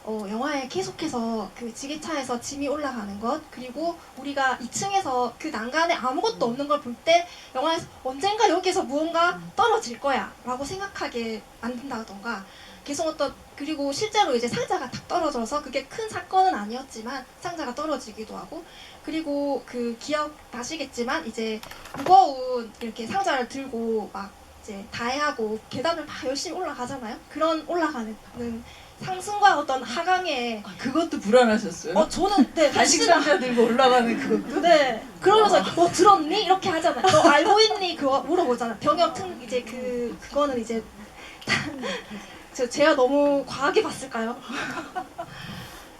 영화에 계속해서 그 지게차에서 짐이 올라가는 것 그리고 우리가 2층에서 그 난간에 아무것도 없는 걸 볼 때 영화에서 언젠가 여기서 무언가 떨어질 거야 라고 생각하게 만든다던가 계속 그리고 실제로 이제 상자가 탁 떨어져서 그게 큰 사건은 아니었지만 상자가 떨어지기도 하고 그리고 그 기억나시겠지만 이제 무거운 이렇게 상자를 들고 막 이제 다해하고 계단을 막 열심히 올라가잖아요. 그런 올라가는 상승과 어떤 하강의 그것도 불안하셨어요? 저는 네 간식 상자 들고 올라가는 그것도? 네 그러면서 들었니 이렇게 하잖아요. 너 알고 있니 그거 물어보잖아요. 병역 이제 그거는 이제 제가 너무 과하게 봤을까요?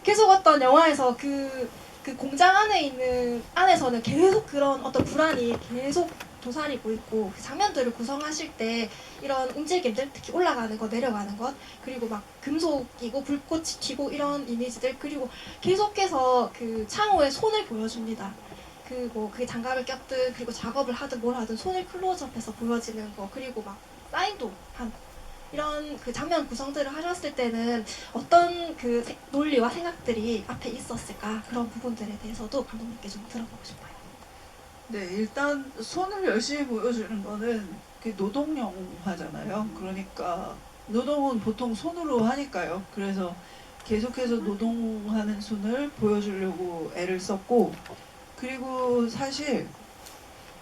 계속 어떤 영화에서 그 공장 안에 있는 안에서는 계속 그런 어떤 불안이 계속 도사리고 있고 그 장면들을 구성하실 때 이런 움직임들 특히 올라가는 것 내려가는 것 그리고 막 금속이고 불꽃이 튀고 이런 이미지들 그리고 계속해서 그 창호에 손을 보여줍니다. 그게 장갑을 꼈든 그리고 작업을 하든 뭘 하든 손을 클로즈업해서 보여지는 거 그리고 막 사인도 하고 이런 그 장면 구성들을 하셨을 때는 어떤 그 논리와 생각들이 앞에 있었을까 그런 부분들에 대해서도 감독님께 좀 들어보고 싶어요. 네, 일단 손을 열심히 보여주는 거는 그 노동 영화잖아요. 그러니까 노동은 보통 손으로 하니까요. 그래서 계속해서 노동하는 손을 보여주려고 애를 썼고 그리고 사실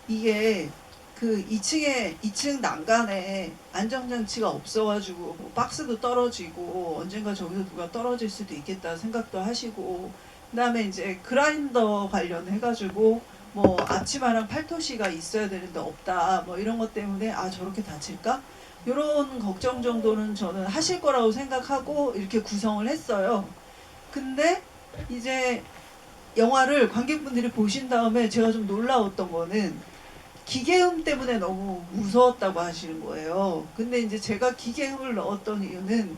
이게 그 2층 난간에 안정장치가 없어가지고 뭐 박스도 떨어지고 언젠가 저기서 누가 떨어질 수도 있겠다 생각도 하시고, 그다음에 이제 그라인더 관련해가지고 뭐 앞치마랑 팔토시가 있어야 되는데 없다 뭐 이런 것 때문에 아 저렇게 다칠까? 이런 걱정 정도는 저는 하실 거라고 생각하고 이렇게 구성을 했어요. 근데 이제 영화를 관객분들이 보신 다음에 제가 좀 놀라웠던 거는 기계음 때문에 너무 무서웠다고 하시는 거예요. 근데 이제 제가 기계음을 넣었던 이유는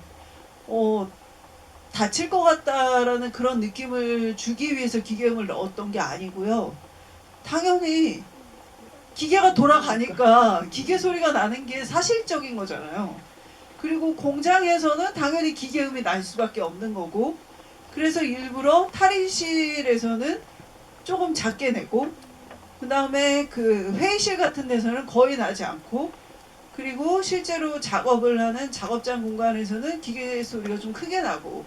다칠 것 같다라는 그런 느낌을 주기 위해서 기계음을 넣었던 게 아니고요. 당연히 기계가 돌아가니까 기계 소리가 나는 게 사실적인 거잖아요. 그리고 공장에서는 당연히 기계음이 날 수밖에 없는 거고, 그래서 일부러 탈의실에서는 조금 작게 내고, 그 다음에 그 회의실 같은 데서는 거의 나지 않고, 그리고 실제로 작업을 하는 작업장 공간에서는 기계 소리가 좀 크게 나고,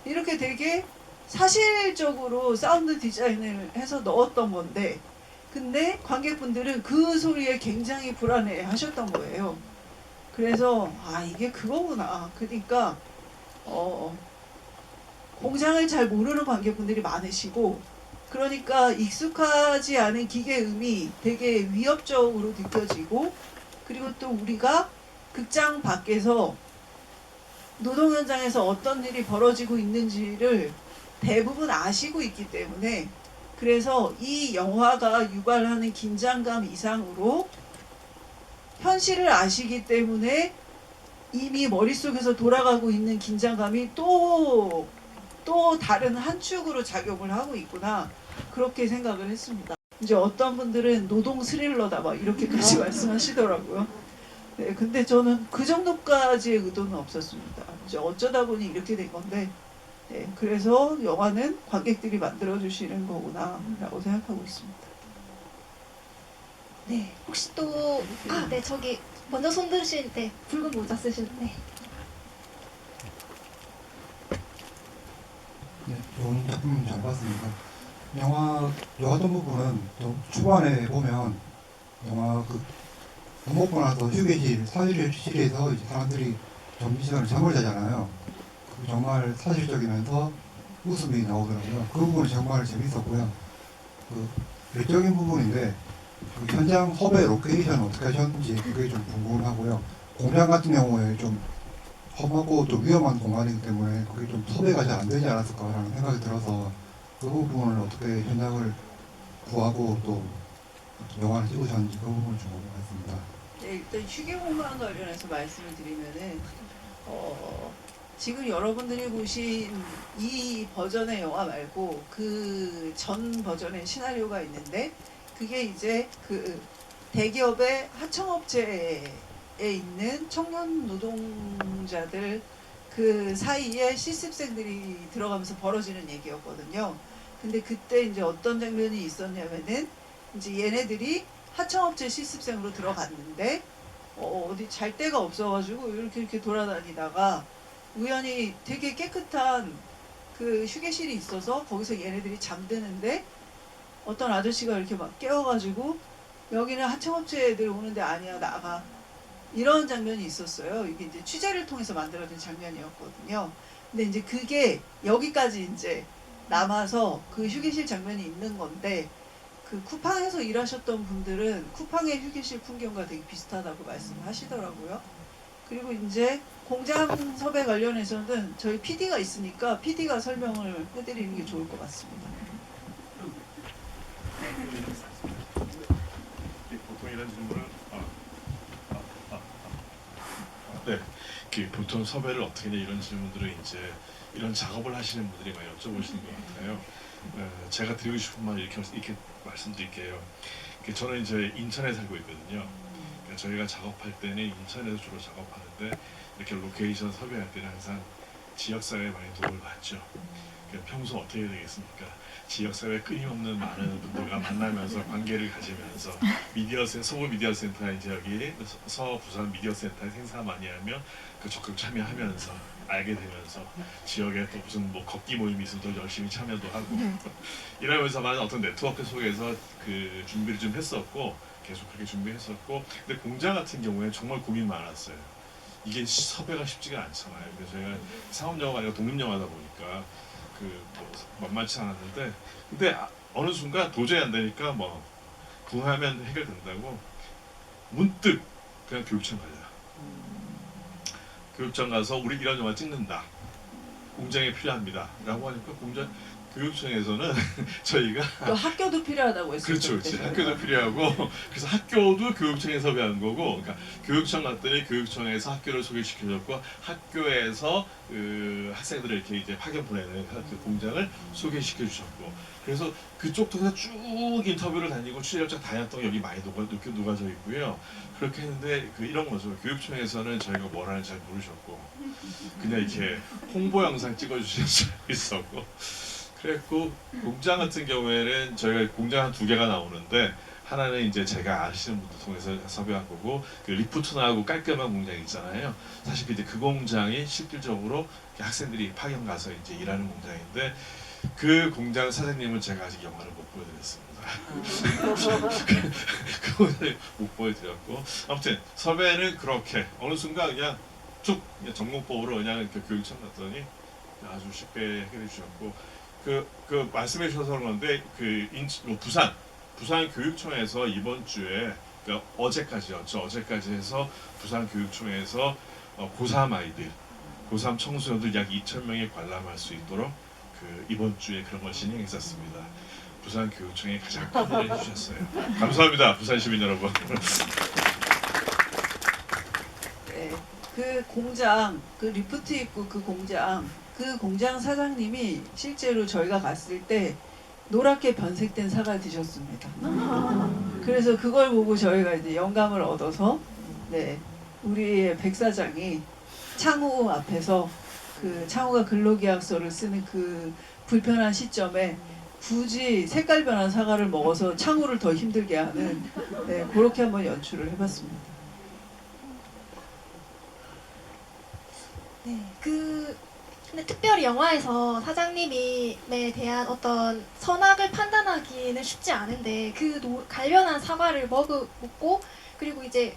이렇게 되게 사실적으로 사운드 디자인을 해서 넣었던 건데, 근데 관객분들은 그 소리에 굉장히 불안해 하셨던 거예요. 그래서 아 이게 그거구나. 그러니까 공장을 잘 모르는 관객분들이 많으시고, 그러니까 익숙하지 않은 기계음이 되게 위협적으로 느껴지고, 그리고 또 우리가 극장 밖에서 노동 현장에서 어떤 일이 벌어지고 있는지를 대부분 아시고 있기 때문에, 그래서 이 영화가 유발하는 긴장감 이상으로 현실을 아시기 때문에 이미 머릿속에서 돌아가고 있는 긴장감이 또 다른 한 축으로 작용을 하고 있구나, 그렇게 생각을 했습니다. 이제 어떤 분들은 노동 스릴러다 막 이렇게까지 말씀하시더라고요. 네, 근데 저는 그 정도까지의 의도는 없었습니다. 이제 어쩌다 보니 이렇게 된 건데, 네, 그래서 영화는 관객들이 만들어주시는 거구나라고 생각하고 있습니다. 네, 혹시 또 네, 저기 먼저 손 드신 붉은 모자 쓰신 네, 좋은 작품 잘 봤습니다. 영화 좋았던 부분은 좀 초반에 보면 영화 밥 먹고 나서 휴게실 사실에서 이제 사람들이 점심시간에 잠을 자잖아요. 정말 사실적이면서 웃음이 나오더라고요. 그 부분이 정말 재밌었고요. 외적인 부분인데 현장 섭외 로케이션 어떻게 하셨는지 그게 좀 궁금하고요. 공장 같은 경우에 좀 험하고 좀 위험한 공간이기 때문에 그게 좀 섭외가 잘 안 되지 않았을까라는 생각이 들어서 그 부분을 어떻게 현장을 구하고 또 영화를 찍으셨는지 그 부분을 좀 궁금했습니다. 네, 일단 휴게공간 관련해서 말씀을 드리면은 지금 여러분들이 보신 이 버전의 영화 말고 그 전 버전의 시나리오가 있는데, 그게 이제 그 대기업의 하청업체에 있는 청년 노동자들 그 사이에 실습생들이 들어가면서 벌어지는 얘기였거든요. 근데 그때 이제 어떤 장면이 있었냐면은 이제 얘네들이 하청업체 실습생으로 들어갔는데 어디 잘 데가 없어가지고 이렇게 돌아다니다가 우연히 되게 깨끗한 그 휴게실이 있어서 거기서 얘네들이 잠드는데 어떤 아저씨가 이렇게 막 깨워가지고 여기는 하청업체 애들 오는데 아니야 나가, 이런 장면이 있었어요. 이게 이제 취재를 통해서 만들어진 장면이었거든요. 근데 이제 그게 여기까지 이제 남아서 그 휴게실 장면이 있는 건데, 그 쿠팡에서 일하셨던 분들은 쿠팡의 휴게실 풍경과 되게 비슷하다고 말씀하시더라고요. 그리고 이제 공장 섭외 관련해서는 저희 PD가 있으니까 PD가 설명을 해드리는 게 좋을 것 같습니다. 보통 이런 질문을 네, 보통 섭외를 어떻게 하냐 이런 질문들을 이제 이런 작업을 하시는 분들이 많이 여쭤보시는 것 같아요. 제가 드리고 싶은 말 이렇게 말씀드릴게요. 저는 이제 인천에 살고 있거든요. 그러니까 저희가 작업할 때는 인천에서 주로 작업하는데 이렇게 로케이션 섭외할 때는 항상 지역사회에 많이 도움을 받죠. 평소 어떻게 해야 되겠습니까? 지역사회 끊임없는 많은 분들과 만나면서 관계를 가지면서 서부 미디어 센터 이제 여기 서부산 미디어 센터에 행사 많이 하면 그 적극 참여하면서 알게 되면서 지역에 또 무슨 뭐 걷기 모임이 있으면 또 열심히 참여도 하고 이러면서 많은 어떤 네트워크 속에서 그 준비를 좀 했었고, 계속 그렇게 준비했었고, 근데 공자 같은 경우에 정말 고민 많았어요. 이게 섭외가 쉽지가 않잖아요. 그래서 제가 상업영화가 아니라 독립영화다 보니까 뭐 만만치 않았는데, 근데 어느 순간 도저히 안 되니까 뭐 구하면 해결된다고 문득 그냥 교육청 가자. 교육청 가서 우리 이런 영화 찍는다. 공장이 필요합니다. 라고 하니까 교육청에서는 저희가 또 학교도 필요하다고 했었죠. 그렇죠, 그렇지. 학교도 필요하고, 그래서 학교도 교육청에 섭외한 거고, 그러니까 교육청 갔더니 교육청에서 학교를 소개시켜줬고, 학교에서 그 학생들을 이렇게 이제 파견 보내는 그 공장을 소개시켜 주셨고, 그래서 그쪽 통해서 쭉 인터뷰를 다니고 취재업장 다녔던 게 여기 많이 녹아져 있고요. 그렇게 했는데 이런 거죠. 교육청에서는 저희가 뭘 하는지 잘 모르셨고, 그냥 이렇게 홍보 영상 찍어주시는 사람이 있었고. 그랬고, 공장 같은 경우에는 저희가 공장 한 2개가 나오는데, 하나는 이제 제가 아시는 분들 통해서 섭외한 거고, 그 리프트나하고 깔끔한 공장 있잖아요. 사실 그 공장이 실질적으로 학생들이 파견 가서 이제 일하는 공장인데, 그 공장 사장님은 제가 아직 영화를 못 보여드렸습니다. 그 공장을 못 보여드렸고, 아무튼 섭외는 그렇게 어느 순간 그냥 쭉 전공법으로 그냥 교육청 갔더니 아주 쉽게 해결해 주셨고, 그 말씀해 주셔서 그런데 부산 교육청에서 이번 주에, 그러니까 어제까지였죠. 어제까지 해서 부산 교육청에서 고3 아이들, 고3 청소년들 약 2,000명이 관람할 수 있도록 이번 주에 그런 걸 진행했었습니다. 부산 교육청에 가장 큰 일을 해주셨어요. 감사합니다, 부산 시민 여러분. 네, 그 공장, 그 리프트 입구 그 공장 사장님이 실제로 저희가 갔을 때 노랗게 변색된 사과를 드셨습니다. 그래서 그걸 보고 저희가 이제 영감을 얻어서, 네, 우리의 백 사장이 창우 앞에서 그 창우가 근로계약서를 쓰는 그 불편한 시점에 굳이 색깔 변한 사과를 먹어서 창우를 더 힘들게 하는, 네, 그렇게 한번 연출을 해봤습니다. 네, 근데 특별히 영화에서 사장님에 대한 어떤 선악을 판단하기는 쉽지 않은데, 갈변한 사과를 먹고, 그리고 이제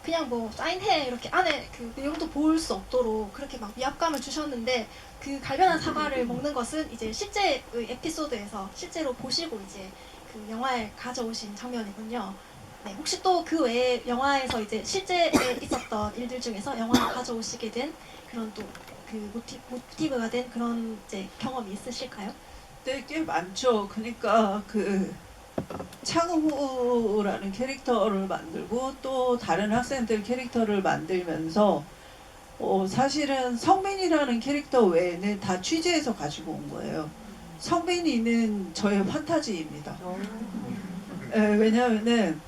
그냥 뭐 사인해 이렇게 안에 그 내용도 볼 수 없도록 그렇게 막 위압감을 주셨는데, 그 갈변한 사과를 먹는 것은 이제 실제 에피소드에서 실제로 보시고 이제 그 영화에 가져오신 장면이군요. 네, 혹시 또 그 외에 영화에서 이제 실제에 있었던 일들 중에서 영화에 가져오시게 된 그런 또 그 모티브가 된 그런 이제 경험이 있으실까요? 네, 꽤 많죠. 그러니까 창우라는 캐릭터를 만들고 또 다른 학생들 캐릭터를 만들면서 사실은 성민이라는 캐릭터 외에는 다 취재해서 가지고 온 거예요. 성민이는 저의 판타지입니다. 왜냐하면은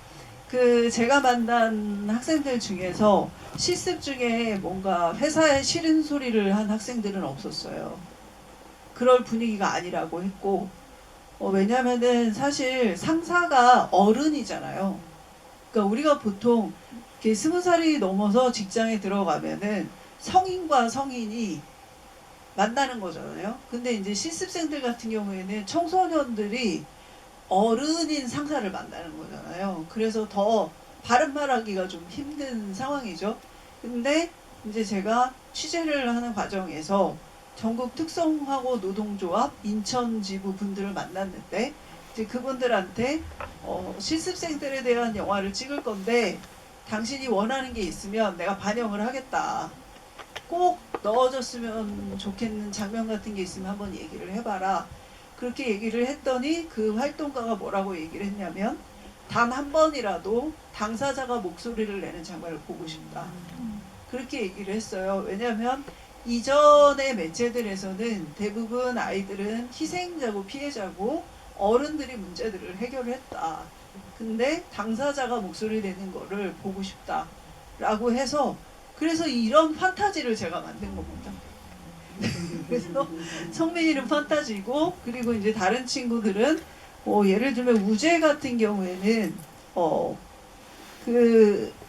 제가 만난 학생들 중에서 실습 중에 뭔가 회사에 싫은 소리를 한 학생들은 없었어요. 그럴 분위기가 아니라고 했고, 왜냐면은 사실 상사가 어른이잖아요. 그러니까 우리가 보통 20살이 넘어서 직장에 들어가면은 성인과 성인이 만나는 거잖아요. 근데 이제 실습생들 같은 경우에는 청소년들이 어른인 상사를 만나는 거잖아요. 그래서 더 바른 말하기가 좀 힘든 상황이죠. 근데 이제 제가 취재를 하는 과정에서 전국 특성화고 노동조합 인천 지부 분들을 만났는데, 이제 그분들한테 실습생들에 대한 영화를 찍을 건데 당신이 원하는 게 있으면 내가 반영을 하겠다. 꼭 넣어줬으면 좋겠는 장면 같은 게 있으면 한번 얘기를 해봐라. 그렇게 얘기를 했더니 그 활동가가 뭐라고 얘기를 했냐면, 단 한 번이라도 당사자가 목소리를 내는 장면을 보고 싶다. 그렇게 얘기를 했어요. 왜냐하면 이전의 매체들에서는 대부분 아이들은 희생자고 피해자고 어른들이 문제들을 해결했다. 근데 당사자가 목소리 내는 거를 보고 싶다라고 해서, 그래서 이런 판타지를 제가 만든 겁니다. 그래서 성민이는 판타지고, 그리고 이제 다른 친구들은 예를 들면 우재 같은 경우에는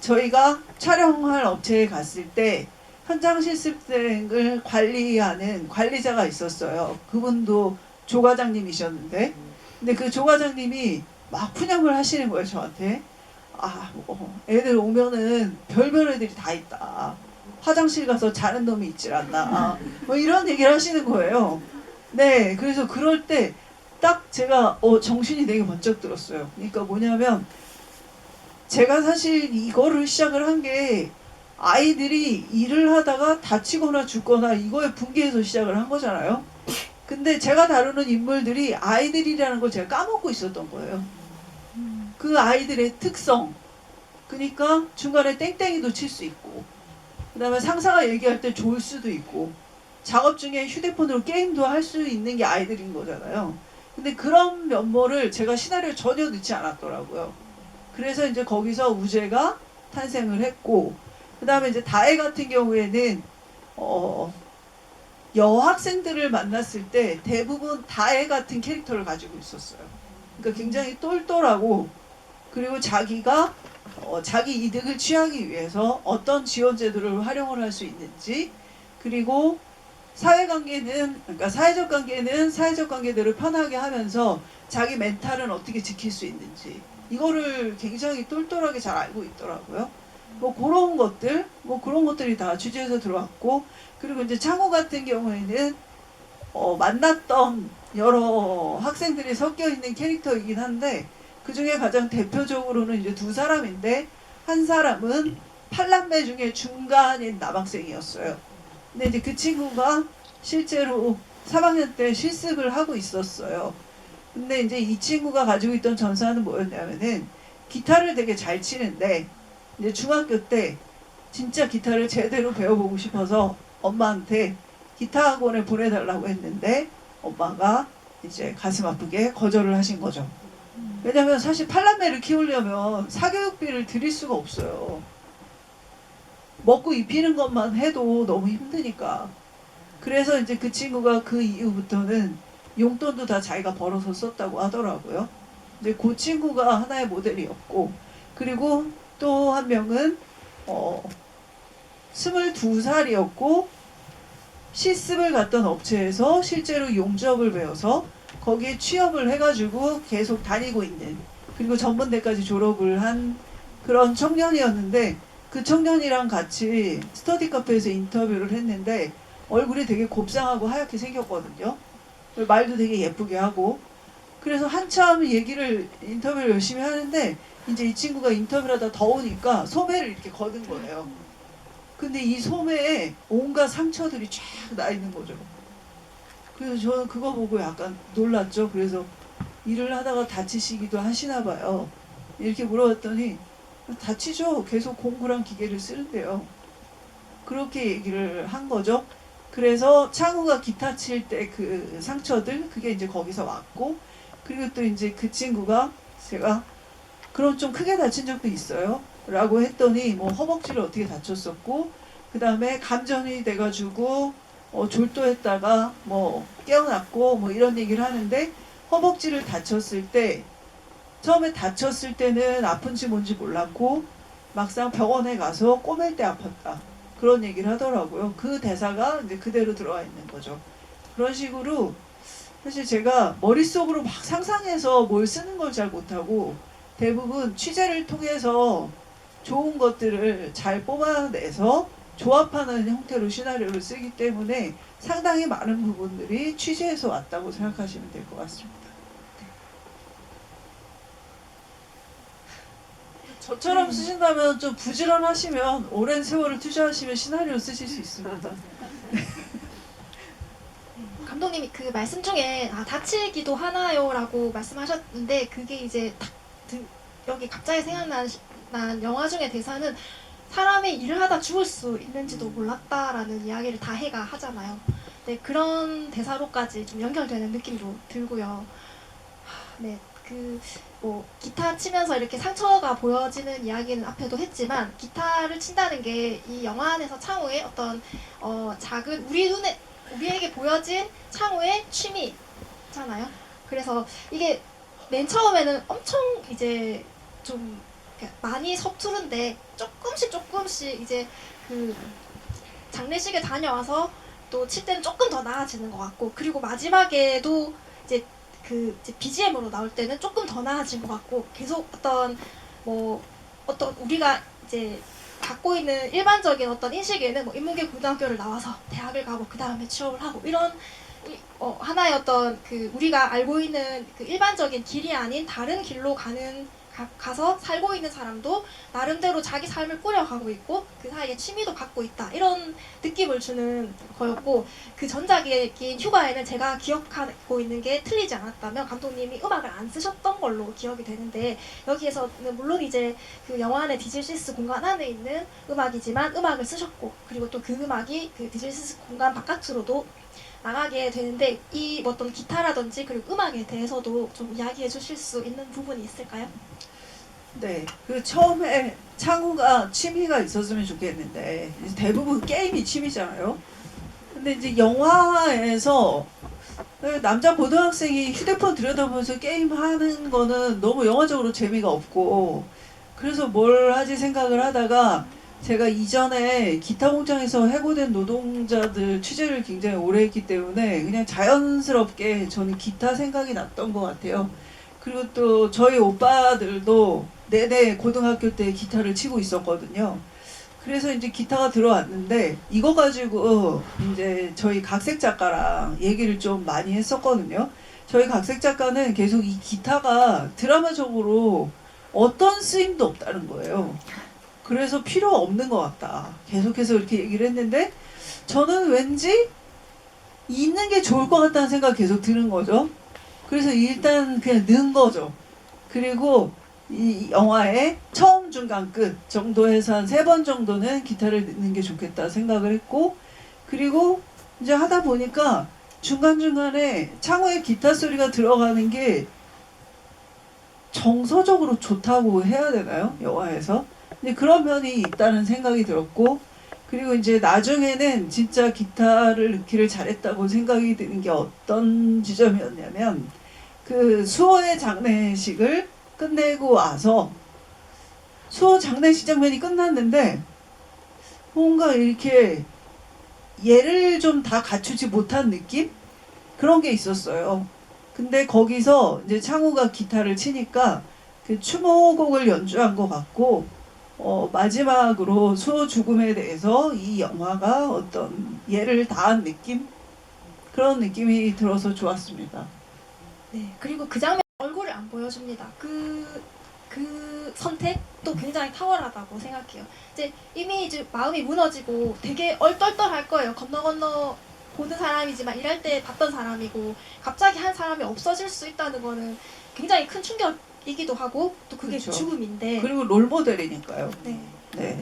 저희가 촬영할 업체에 갔을 때 현장 실습생을 관리하는 관리자가 있었어요. 그분도 조 과장님이셨는데, 근데 그 조 과장님이 막 푸념을 하시는 거예요, 저한테. 애들 오면은 별별 애들이 다 있다. 화장실 가서 자는 놈이 있질 않나. 뭐 이런 얘기를 하시는 거예요. 네, 그래서 그럴 때 딱 제가 정신이 되게 번쩍 들었어요. 그러니까 뭐냐면 제가 사실 이거를 시작을 한 게 아이들이 일을 하다가 다치거나 죽거나 이거에 분개해서 시작을 한 거잖아요. 근데 제가 다루는 인물들이 아이들이라는 걸 제가 까먹고 있었던 거예요. 그 아이들의 특성. 그러니까 중간에 땡땡이도 칠 수 있고, 그 다음에 상사가 얘기할 때 좋을 수도 있고, 작업 중에 휴대폰으로 게임도 할 수 있는 게 아이들인 거잖아요. 근데 그런 면모를 제가 시나리오에 전혀 넣지 않았더라고요. 그래서 이제 거기서 우재가 탄생을 했고, 그 다음에 이제 다혜 같은 경우에는 여학생들을 만났을 때 대부분 다혜 같은 캐릭터를 가지고 있었어요. 그러니까 굉장히 똘똘하고, 그리고 자기가 자기 이득을 취하기 위해서 어떤 지원 제도를 활용을 할 수 있는지, 그리고 사회관계는, 그러니까 사회적 관계는 사회적 관계대로 편하게 하면서 자기 멘탈은 어떻게 지킬 수 있는지, 이거를 굉장히 똘똘하게 잘 알고 있더라고요. 뭐 그런 것들이 다 취재에서 들어왔고, 그리고 이제 창호 같은 경우에는 만났던 여러 학생들이 섞여 있는 캐릭터이긴 한데, 그 중에 가장 대표적으로는 이제 두 사람인데, 한 사람은 8남매 중에 중간인 남학생이었어요. 근데 이제 그 친구가 실제로 3학년 때 실습을 하고 있었어요. 근데 이제 이 친구가 가지고 있던 전사는 뭐였냐면은 기타를 되게 잘 치는데, 이제 중학교 때 진짜 기타를 제대로 배워보고 싶어서 엄마한테 기타 학원에 보내달라고 했는데 엄마가 이제 가슴 아프게 거절을 하신 거죠. 왜냐면 사실 8남매를 키우려면 사교육비를 드릴 수가 없어요. 먹고 입히는 것만 해도 너무 힘드니까. 그래서 이제 그 친구가 그 이후부터는 용돈도 다 자기가 벌어서 썼다고 하더라고요. 이제 그 친구가 하나의 모델이었고, 그리고 또 한 명은 22살이었고 실습을 갔던 업체에서 실제로 용접을 배워서 거기에 취업을 해가지고 계속 다니고 있는, 그리고 전문대까지 졸업을 한 그런 청년이었는데, 그 청년이랑 같이 스터디 카페에서 인터뷰를 했는데 얼굴이 되게 곱상하고 하얗게 생겼거든요. 말도 되게 예쁘게 하고. 그래서 한참 인터뷰를 열심히 하는데, 이제 이 친구가 인터뷰를 하다 더우니까 소매를 이렇게 걷은 거예요. 근데 이 소매에 온갖 상처들이 쫙 나 있는 거죠. 그래서 저는 그거 보고 약간 놀랐죠. 그래서 일을 하다가 다치시기도 하시나 봐요. 이렇게 물어봤더니 다치죠. 계속 공구랑 기계를 쓰는데요. 그렇게 얘기를 한 거죠. 그래서 창우가 기타 칠 때 그 상처들, 그게 이제 거기서 왔고, 그리고 또 이제 그 친구가 제가 그럼 좀 크게 다친 적도 있어요? 라고 했더니 뭐 허벅지를 어떻게 다쳤었고, 그 다음에 감전이 돼가지고 졸도했다가 뭐 깨어났고 뭐 이런 얘기를 하는데, 허벅지를 다쳤을 때 처음에 다쳤을 때는 아픈지 뭔지 몰랐고 막상 병원에 가서 꼬맬 때 아팠다, 그런 얘기를 하더라고요. 그 대사가 이제 그대로 들어와 있는 거죠. 그런 식으로 사실 제가 머릿속으로 막 상상해서 뭘 쓰는 걸 잘 못하고 대부분 취재를 통해서 좋은 것들을 잘 뽑아내서 조합하는 형태로 시나리오를 쓰기 때문에 상당히 많은 부분들이 취재에서 왔다고 생각하시면 될 것 같습니다. 저처럼 쓰신다면 좀 부지런하시면 오랜 세월을 투자하시면 시나리오 쓰실 수 있습니다. 감독님이 그 말씀 중에 다치기도 하나요라고 말씀하셨는데, 그게 이제 여기 갑자기 생각난 영화 중에 대사는 사람이 일을 하다 죽을 수 있는지도 몰랐다라는 이야기를 다혜가 하잖아요. 네, 그런 대사로까지 좀 연결되는 느낌도 들고요. 네, 뭐 기타 치면서 이렇게 상처가 보여지는 이야기는 앞에도 했지만, 기타를 친다는 게 이 영화 안에서 창우의 어떤 작은 우리에게 보여진 창우의 취미잖아요. 그래서 이게 맨 처음에는 엄청 이제 좀 많이 서투른데 조금씩 이제 그 장례식에 다녀와서 또 칠 때는 조금 더 나아지는 것 같고, 그리고 마지막에도 이제 그 이제 BGM으로 나올 때는 조금 더 나아진 것 같고 계속 어떤 우리가 이제 갖고 있는 일반적인 어떤 인식에는 뭐 인문계 고등학교를 나와서 대학을 가고 그 다음에 취업을 하고 이런 하나의 어떤 그 우리가 알고 있는 그 일반적인 길이 아닌 다른 길로 가서 살고 있는 사람도 나름대로 자기 삶을 꾸려가고 있고 그 사이에 취미도 갖고 있다 이런 느낌을 주는 거였고 그 전작인 휴가에는 제가 기억하고 있는 게 틀리지 않았다면 감독님이 음악을 안 쓰셨던 걸로 기억이 되는데 여기에서는 물론 이제 그 영화 안에 디질시스 공간 안에 있는 음악이지만 음악을 쓰셨고 그리고 또 그 음악이 그 디질시스 공간 바깥으로도 나가게 되는데 이 어떤 기타라든지 그리고 음악에 대해서도 좀 이야기해 주실 수 있는 부분이 있을까요? 네, 그 처음에 창우가 취미가 있었으면 좋겠는데 이제 대부분 게임이 취미잖아요. 근데 이제 영화에서 남자 고등학생이 휴대폰 들여다보면서 게임하는 거는 너무 영화적으로 재미가 없고 그래서 뭘 하지 생각을 하다가 제가 이전에 기타 공장에서 해고된 노동자들 취재를 굉장히 오래 했기 때문에 그냥 자연스럽게 저는 기타 생각이 났던 것 같아요. 그리고 또 저희 오빠들도 내내 고등학교 때 기타를 치고 있었거든요. 그래서 이제 기타가 들어왔는데 이거 가지고 이제 저희 각색 작가랑 얘기를 좀 많이 했었거든요. 저희 각색 작가는 계속 이 기타가 드라마적으로 어떤 쓰임도 없다는 거예요. 그래서 필요 없는 것 같다. 계속해서 이렇게 얘기를 했는데 저는 왠지 있는 게 좋을 것 같다는 생각이 계속 드는 거죠. 그래서 일단 그냥 넣은 거죠. 그리고 이 영화의 처음, 중간, 끝 정도에서 한 3번 정도는 기타를 넣는 게 좋겠다 생각을 했고 그리고 이제 하다 보니까 중간중간에 창호의 기타 소리가 들어가는 게 정서적으로 좋다고 해야 되나요? 영화에서. 근데 그런 면이 있다는 생각이 들었고 그리고 이제 나중에는 진짜 기타를 넣기를 잘했다고 생각이 드는 게 어떤 지점이었냐면 그 수호의 장례식을 끝내고 와서 수호 장례식 장면이 끝났는데 뭔가 이렇게 얘를 좀 다 갖추지 못한 느낌? 그런 게 있었어요. 근데 거기서 이제 창우가 기타를 치니까 그 추모곡을 연주한 것 같고 마지막으로 수호 죽음에 대해서 이 영화가 어떤 예를 다한 느낌? 그런 느낌이 들어서 좋았습니다. 네, 그리고 그 장면 얼굴을 안 보여줍니다. 그 선택도 굉장히 탁월하다고 생각해요. 이제 이미 이제 마음이 무너지고 되게 얼떨떨할 거예요. 건너 보는 사람이지만 일할 때 봤던 사람이고 갑자기 한 사람이 없어질 수 있다는 거는 굉장히 큰 충격이기도 하고 또 그게 그렇죠. 죽음인데. 그리고 롤모델이니까요. 네. 네.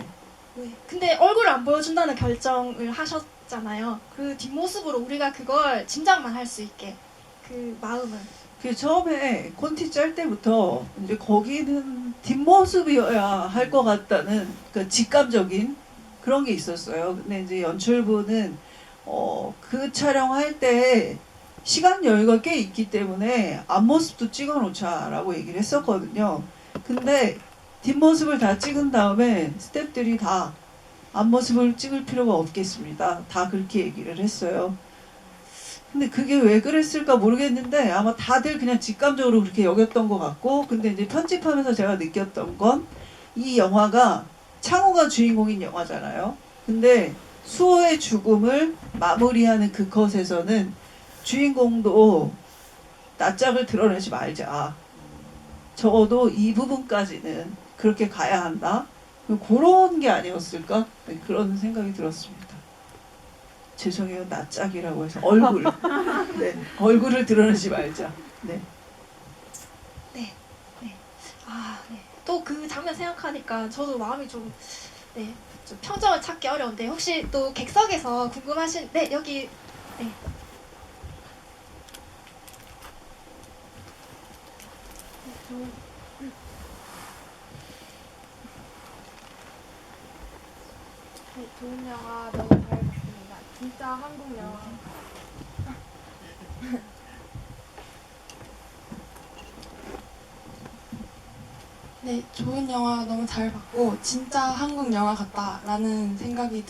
네. 근데 얼굴을 안 보여준다는 결정을 하셨잖아요. 그 뒷모습으로 우리가 그걸 짐작만 할 수 있게 그 마음은. 그 처음에 콘티 짤 때부터 이제 거기는 뒷모습이어야 할 것 같다는 그 직감적인 그런 게 있었어요. 근데 이제 연출부는 그 촬영할 때 시간 여유가 꽤 있기 때문에 앞모습도 찍어놓자라고 얘기를 했었거든요. 근데 뒷모습을 다 찍은 다음에 스태프들이 다 앞모습을 찍을 필요가 없겠습니다. 다 그렇게 얘기를 했어요. 근데 그게 왜 그랬을까 모르겠는데 아마 다들 그냥 직감적으로 그렇게 여겼던 것 같고 근데 이제 편집하면서 제가 느꼈던 건 이 영화가 창호가 주인공인 영화잖아요. 근데 수호의 죽음을 마무리하는 그 컷에서는 주인공도 낯짝을 드러내지 말자. 적어도 이 부분까지는 그렇게 가야 한다. 그런 게 아니었을까? 네, 그런 생각이 들었습니다. 죄송해요. 낯짝이라고 해서 얼굴. 네, 얼굴을 드러내지 말자. 네. 아, 네. 또 그 장면 생각하니까 저도 마음이 좀 평정을 찾기 어려운데 혹시 또 객석에서 궁금하신 네 여기 네. 네, 좋은 영화 너무 잘 봤습니다. 진짜 한국 영화. 네, 좋은 영화 너무 잘 봤고 진짜 한국 영화 같다라는 생각이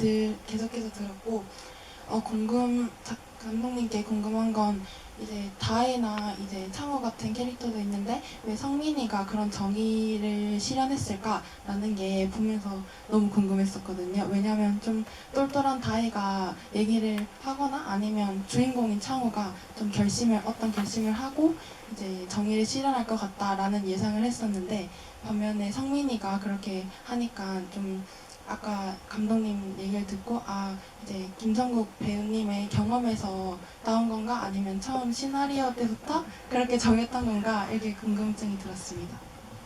계속해서 들었고 감독님께 궁금한 건 이제 다혜나 이제 창호 같은 캐릭터도 있는데 왜 성민이가 그런 정의를 실현했을까라는 게 보면서 너무 궁금했었거든요. 왜냐하면 좀 똘똘한 다혜가 얘기를 하거나 아니면 주인공인 창호가 좀 어떤 결심을 하고 이제 정의를 실현할 것 같다라는 예상을 했었는데 반면에 성민이가 그렇게 하니까 좀 아까 감독님 얘기를 듣고 이제 김성국 배우님의 경험에서 나온 건가 아니면 처음 시나리오 때부터 그렇게 정했던 건가 이게 궁금증이 들었습니다.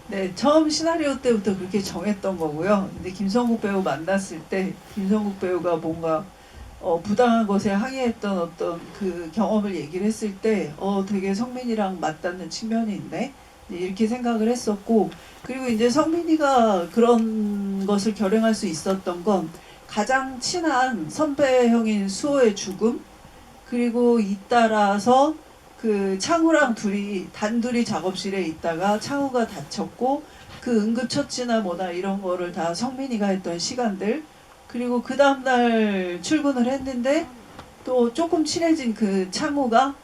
네, 처음 시나리오 때부터 그렇게 정했던 거고요. 근데 김성국 배우 만났을 때 김성국 배우가 뭔가 부당한 것에 항의했던 어떤 그 경험을 얘기를 했을 때 되게 성민이랑 맞닿는 측면이 있네. 이렇게 생각을 했었고, 그리고 이제 성민이가 그런 것을 결행할 수 있었던 건 가장 친한 선배 형인 수호의 죽음, 그리고 잇따라서 그 창우랑 단둘이 작업실에 있다가 창우가 다쳤고 그 응급처치나 뭐나 이런 거를 다 성민이가 했던 시간들, 그리고 그 다음날 출근을 했는데 또 조금 친해진 그 창우가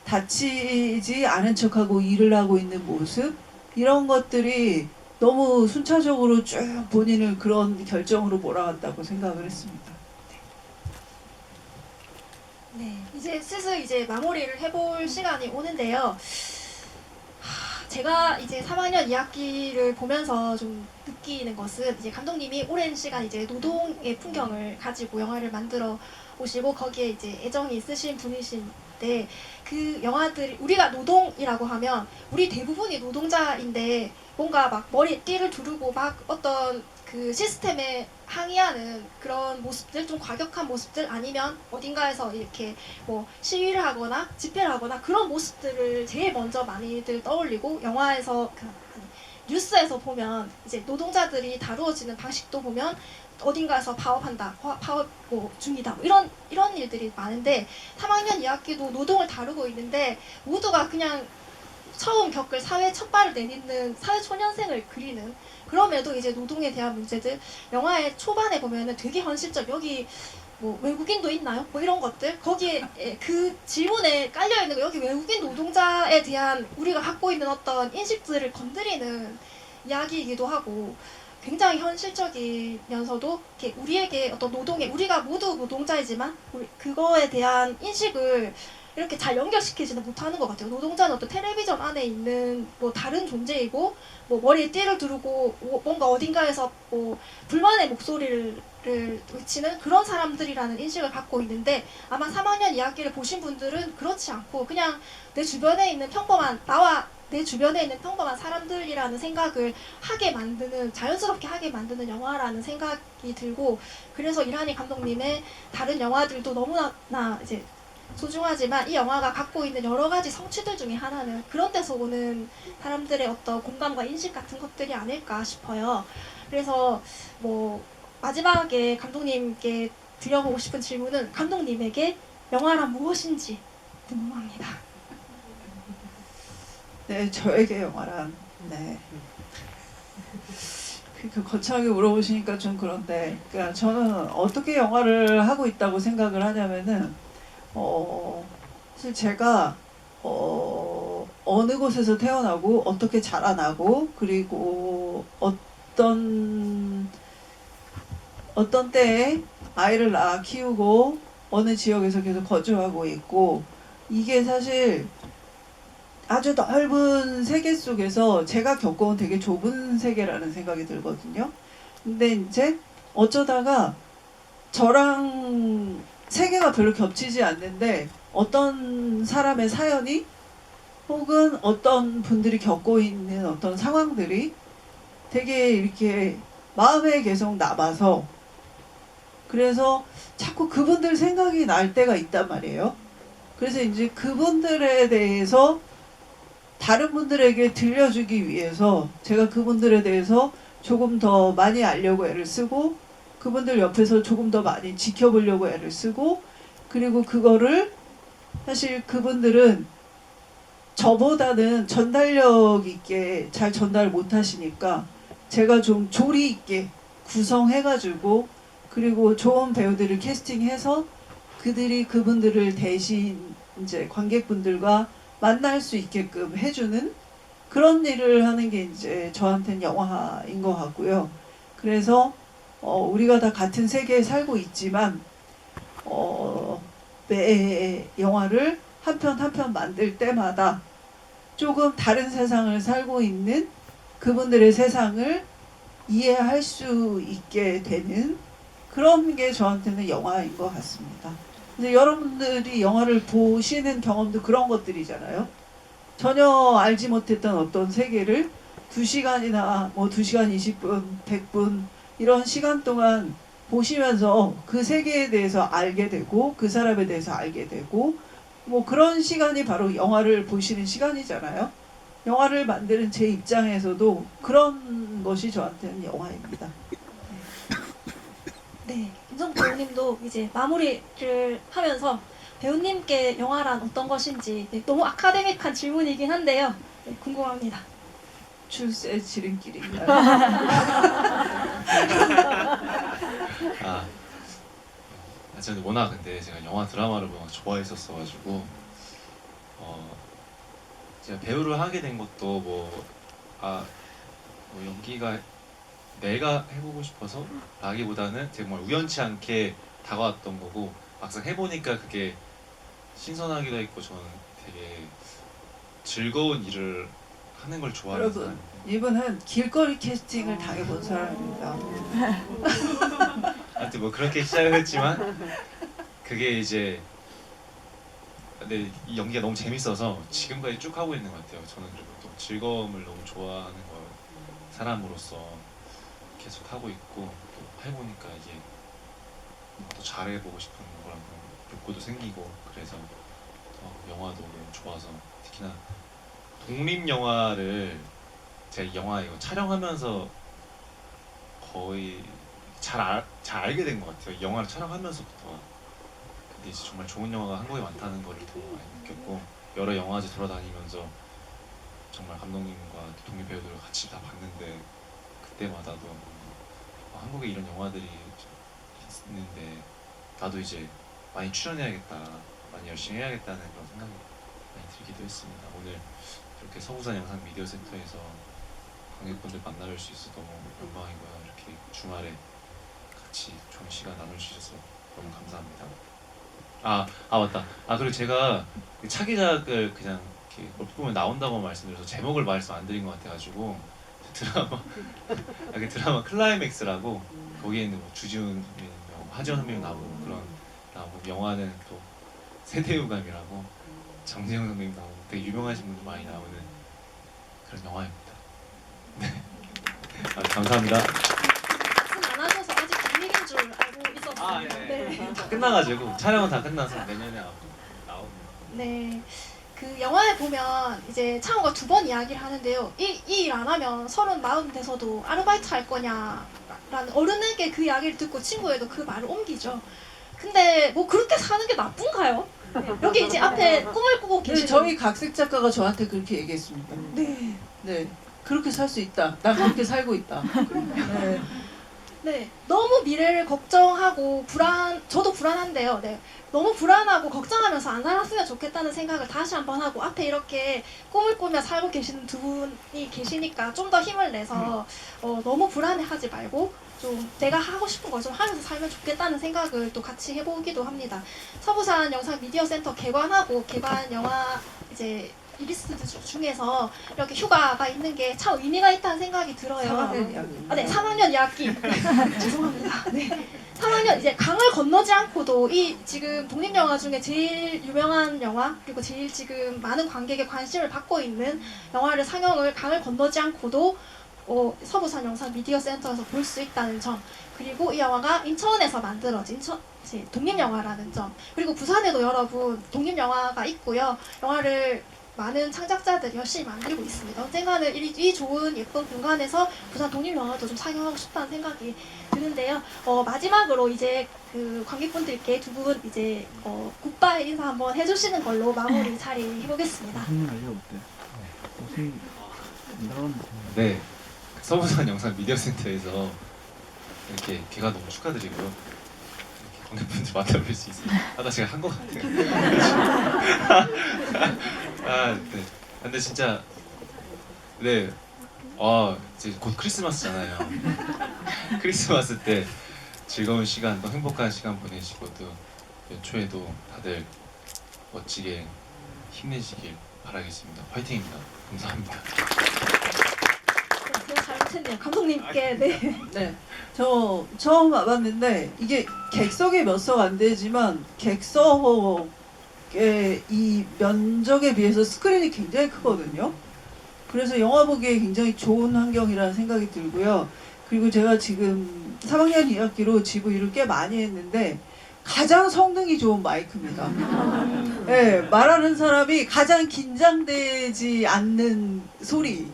다치지 않은 척하고 일을 하고 있는 모습, 이런 것들이 너무 순차적으로 쭉 본인을 그런 결정으로 몰아갔다고 생각을 했습니다. 네, 이제 슬슬 이제 마무리를 해볼 시간이 오는데요. 제가 이제 3학년 2학기를 보면서 좀 느끼는 것은 이제 감독님이 오랜 시간 이제 노동의 풍경을 가지고 영화를 만들어 오시고 거기에 이제 애정이 있으신 분이신데 그 영화들이 우리가 노동이라고 하면 우리 대부분이 노동자인데 뭔가 막 머리에 띠를 두르고 막 어떤 그 시스템에 항의하는 그런 모습들, 좀 과격한 모습들 아니면 어딘가에서 이렇게 뭐 시위를 하거나 집회를 하거나 그런 모습들을 제일 먼저 많이들 떠올리고 영화에서 뉴스에서 보면 이제 노동자들이 다루어지는 방식도 보면 어딘가에서 파업한다, 파업 중이다 뭐 이런 일들이 많은데 3학년 2학기도 노동을 다루고 있는데 모두가 그냥 처음 겪을 사회 첫 발을 내딛는 사회초년생을 그리는, 그럼에도 이제 노동에 대한 문제들 영화의 초반에 보면은 되게 현실적, 여기 뭐 외국인도 있나요? 뭐 이런 것들 거기에 그 질문에 깔려 있는 거, 여기 외국인 노동자에 대한 우리가 갖고 있는 어떤 인식들을 건드리는 이야기이기도 하고 굉장히 현실적이면서도 이렇게 우리에게 어떤 노동에 우리가 모두 노동자이지만 그거에 대한 인식을 이렇게 잘 연결시키지는 못하는 것 같아요. 노동자는 어떤 텔레비전 안에 있는 뭐 다른 존재이고 뭐 머리에 띠를 두르고 뭔가 어딘가에서 뭐 불만의 목소리를 외치는 그런 사람들이라는 인식을 갖고 있는데 아마 3학년 2학기를 보신 분들은 그렇지 않고 그냥 내 주변에 있는 내 주변에 있는 평범한 사람들이라는 생각을 하게 만드는, 자연스럽게 하게 만드는 영화라는 생각이 들고, 그래서 이란희 감독님의 다른 영화들도 너무나 이제 소중하지만 이 영화가 갖고 있는 여러 가지 성취들 중에 하나는 그런 데서 오는 사람들의 어떤 공감과 인식 같은 것들이 아닐까 싶어요. 그래서 뭐 마지막에 감독님께 드려보고 싶은 질문은 감독님에게 영화란 무엇인지 궁금합니다. 네, 저에게 영화란, 네. 그 거창하게 물어보시니까 좀 그런데, 그러니까 저는 어떻게 영화를 하고 있다고 생각을 하냐면은, 사실 제가 어느 곳에서 태어나고 어떻게 자라나고 그리고 어떤 때에 아이를 낳아 키우고 어느 지역에서 계속 거주하고 있고, 이게 사실 아주 넓은 세계 속에서 제가 겪어온 되게 좁은 세계라는 생각이 들거든요. 근데 이제 어쩌다가 저랑 세계가 별로 겹치지 않는데 어떤 사람의 사연이 혹은 어떤 분들이 겪고 있는 어떤 상황들이 되게 이렇게 마음에 계속 남아서, 그래서 자꾸 그분들 생각이 날 때가 있단 말이에요. 그래서 이제 그분들에 대해서 다른 분들에게 들려주기 위해서 제가 그분들에 대해서 조금 더 많이 알려고 애를 쓰고, 그분들 옆에서 조금 더 많이 지켜보려고 애를 쓰고, 그리고 그거를 사실 그분들은 저보다는 전달력 있게 잘 전달 못 하시니까 제가 좀 조리 있게 구성해가지고, 그리고 좋은 배우들을 캐스팅해서 그들이 그분들을 대신 이제 관객분들과 만날 수 있게끔 해주는 그런 일을 하는 게 이제 저한테는 영화인 것 같고요. 그래서 우리가 다 같은 세계에 살고 있지만 매 영화를 한 편 한 편 만들 때마다 조금 다른 세상을 살고 있는 그분들의 세상을 이해할 수 있게 되는 그런 게 저한테는 영화인 것 같습니다. 근데 여러분들이 영화를 보시는 경험도 그런 것들이잖아요. 전혀 알지 못했던 어떤 세계를 2시간이나 뭐 2시간 20분, 100분 이런 시간 동안 보시면서 그 세계에 대해서 알게 되고 그 사람에 대해서 알게 되고 뭐 그런 시간이 바로 영화를 보시는 시간이잖아요. 영화를 만드는 제 입장에서도 그런 것이 저한테는 영화입니다. 네, 김성국 배우님도 이제 마무리를 하면서 배우님께 영화란 어떤 것인지 너무 아카데믹한 질문이긴 한데요. 네, 궁금합니다. 출세 지름길인가요? 저는 워낙 근데 제가 영화 드라마를 워낙 좋아했었어가지고 제가 배우를 하게 된 것도 뭐 연기가 내가 해보고 싶어서 라기보다는 정말 우연치 않게 다가왔던 거고 막상 해보니까 그게 신선하기도 했고 저는 되게 즐거운 일을 하는 걸 좋아하는 여러분, 사람인데 이분은 길거리 캐스팅을 당해본 사람입니다. 하여튼 뭐 그렇게 시작을 했지만 그게 이제 근데 이 연기가 너무 재밌어서 지금까지 쭉 하고 있는 것 같아요. 저는 그리고 또 즐거움을 너무 좋아하는 걸 사람으로서 계속 하고 있고 또 해보니까 이게 더 잘해보고 싶은 거랑 욕구도 생기고 그래서 영화도 너무 좋아서 특히나 독립 영화를 제가 이 영화 이거 촬영하면서 거의 잘 알게 된 것 같아요. 이 영화를 촬영하면서부터. 근데 이제 정말 좋은 영화가 한국에 많다는 걸 더 많이 느꼈고 여러 영화제 돌아다니면서 정말 감독님과 독립 배우들을 같이 다 봤는데 그때마다도 한국에 이런 영화들이 있는데 나도 이제 많이 출연해야겠다, 많이 열심히 해야겠다는 그런 생각이 많이 들기도 했습니다. 오늘 이렇게 서부산 영상 미디어 센터에서 관객분들 만나뵐 수 있어서 너무 영광이고요. 이렇게 주말에 같이 좋은 시간 나눌 수 있어서 너무 감사합니다. 맞다. 그리고 제가 차기작을 그냥 이렇게 얼핏 보면 나온다고 말씀드려서 제목을 말씀 안 드린 것 같아가지고 드라마 클라이맥스라고 거기에 있는 뭐 주지훈 선배님, 하지원 선배님 나오고 그런 나오고 영화는 또 세대유감이라고 정재영 선배님 나오고 되게 유명하신 분들 많이 나오는 그런 영화입니다. 네. 감사합니다. 말씀 안 하셔서 아직 비밀인 줄 알고 있었어요. 네. 다 끝나가지고 촬영은 다 끝나서 내년에 나오면. 네. 그 영화에 보면 이제 창호가 2번 이야기를 하는데요. 이 일 안 하면 30, 돼서도 아르바이트 할 거냐라는 어른에게 그 이야기를 듣고 친구에도 그 말을 옮기죠. 근데 뭐 그렇게 사는 게 나쁜가요? 여기 이제 앞에 꿈을 꾸고 근데 계시는 저희 각색 작가가 저한테 그렇게 얘기했습니다. 네. 네, 그렇게 살 수 있다. 난 그렇게 살고 있다. 네. 네, 너무 미래를 걱정하고 저도 불안한데요. 네, 너무 불안하고 걱정하면서 안 살았으면 좋겠다는 생각을 다시 한번 하고 앞에 이렇게 꿈을 꾸며 살고 계시는 두 분이 계시니까 좀 더 힘을 내서 너무 불안해하지 말고 좀 내가 하고 싶은 걸 좀 하면서 살면 좋겠다는 생각을 또 같이 해보기도 합니다. 서부산 영상 미디어 센터 개관하고 개관 영화 이제 리스트 중에서 이렇게 휴가가 있는 게 참 의미가 있다는 생각이 들어요. 3학년 이야기. 네, 3학년 2학기. 죄송합니다. 네. 3학년 이제 강을 건너지 않고도 이 지금 독립영화 중에 제일 유명한 영화 그리고 제일 지금 많은 관객의 관심을 받고 있는 영화를 상영을 강을 건너지 않고도 서부산 영상 미디어 센터에서 볼 수 있다는 점 그리고 이 영화가 인천에서 만들어진 독립영화라는 점 그리고 부산에도 여러분 독립영화가 있고요. 영화를 많은 창작자들이 열심히 만들고 있습니다. 언젠가는 이 좋은 예쁜 공간에서 부산 독립영화도 좀 상영하고 싶다는 생각이 드는데요. 마지막으로 이제 그 관객분들께 두 분 이제 굿바이 인사 한번 해주시는 걸로 마무리 자리 해보겠습니다. 네, 서부산 영상 미디어 센터에서 이렇게 개관 너무 축하드리고요. 이렇게 관객분들 만나뵐 수 있어요. 아까 제가 한 것 같아요. 아, 네. 근데 진짜 네, 이제 곧 크리스마스잖아요. 크리스마스 때 즐거운 시간, 또 행복한 시간 보내시고 또 연초에도 다들 멋지게 힘내시길 바라겠습니다. 화이팅입니다. 감사합니다. 제가 잘못했네요. 감독님께 네. 네, 저 처음 와봤는데 이게 객석이 몇 석 안 되지만 객석의 이 면적에 비해서 스크린이 굉장히 크거든요. 그래서 영화 보기에 굉장히 좋은 환경이라는 생각이 들고요. 그리고 제가 지금 3학년 2학기로 GV를 꽤 많이 했는데 가장 성능이 좋은 마이크입니다. 네, 말하는 사람이 가장 긴장되지 않는 소리.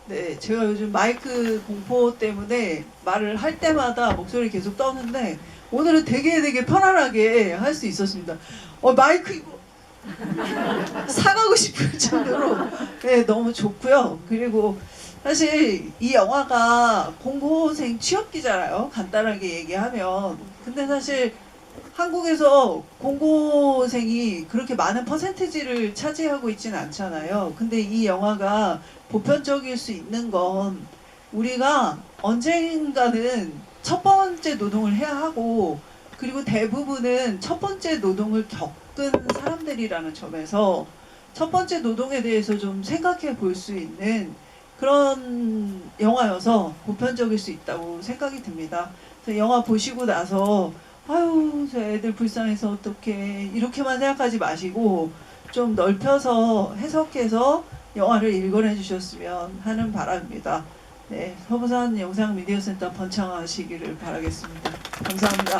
네, 제가 요즘 마이크 공포 때문에 말을 할 때마다 목소리 계속 떠는데 오늘은 되게 편안하게 할 수 있었습니다. 마이크 이거 사가고 싶을 정도로 네, 너무 좋고요. 그리고 사실 이 영화가 공고생 취업기잖아요. 간단하게 얘기하면. 근데 사실 한국에서 공고생이 그렇게 많은 퍼센티지를 차지하고 있지는 않잖아요. 근데 이 영화가 보편적일 수 있는 건 우리가 언젠가는 첫 번째 노동을 해야 하고 그리고 대부분은 첫 번째 노동을 겪은 사람들이라는 점에서 첫 번째 노동에 대해서 좀 생각해 볼 수 있는 그런 영화여서 보편적일 수 있다고 생각이 듭니다. 그래서 영화 보시고 나서 아유 저 애들 불쌍해서 어떡해 이렇게만 생각하지 마시고 좀 넓혀서 해석해서 영화를 읽어내 주셨으면 하는 바람입니다. 네, 서부산 영상미디어센터 번창하시기를 바라겠습니다. 감사합니다.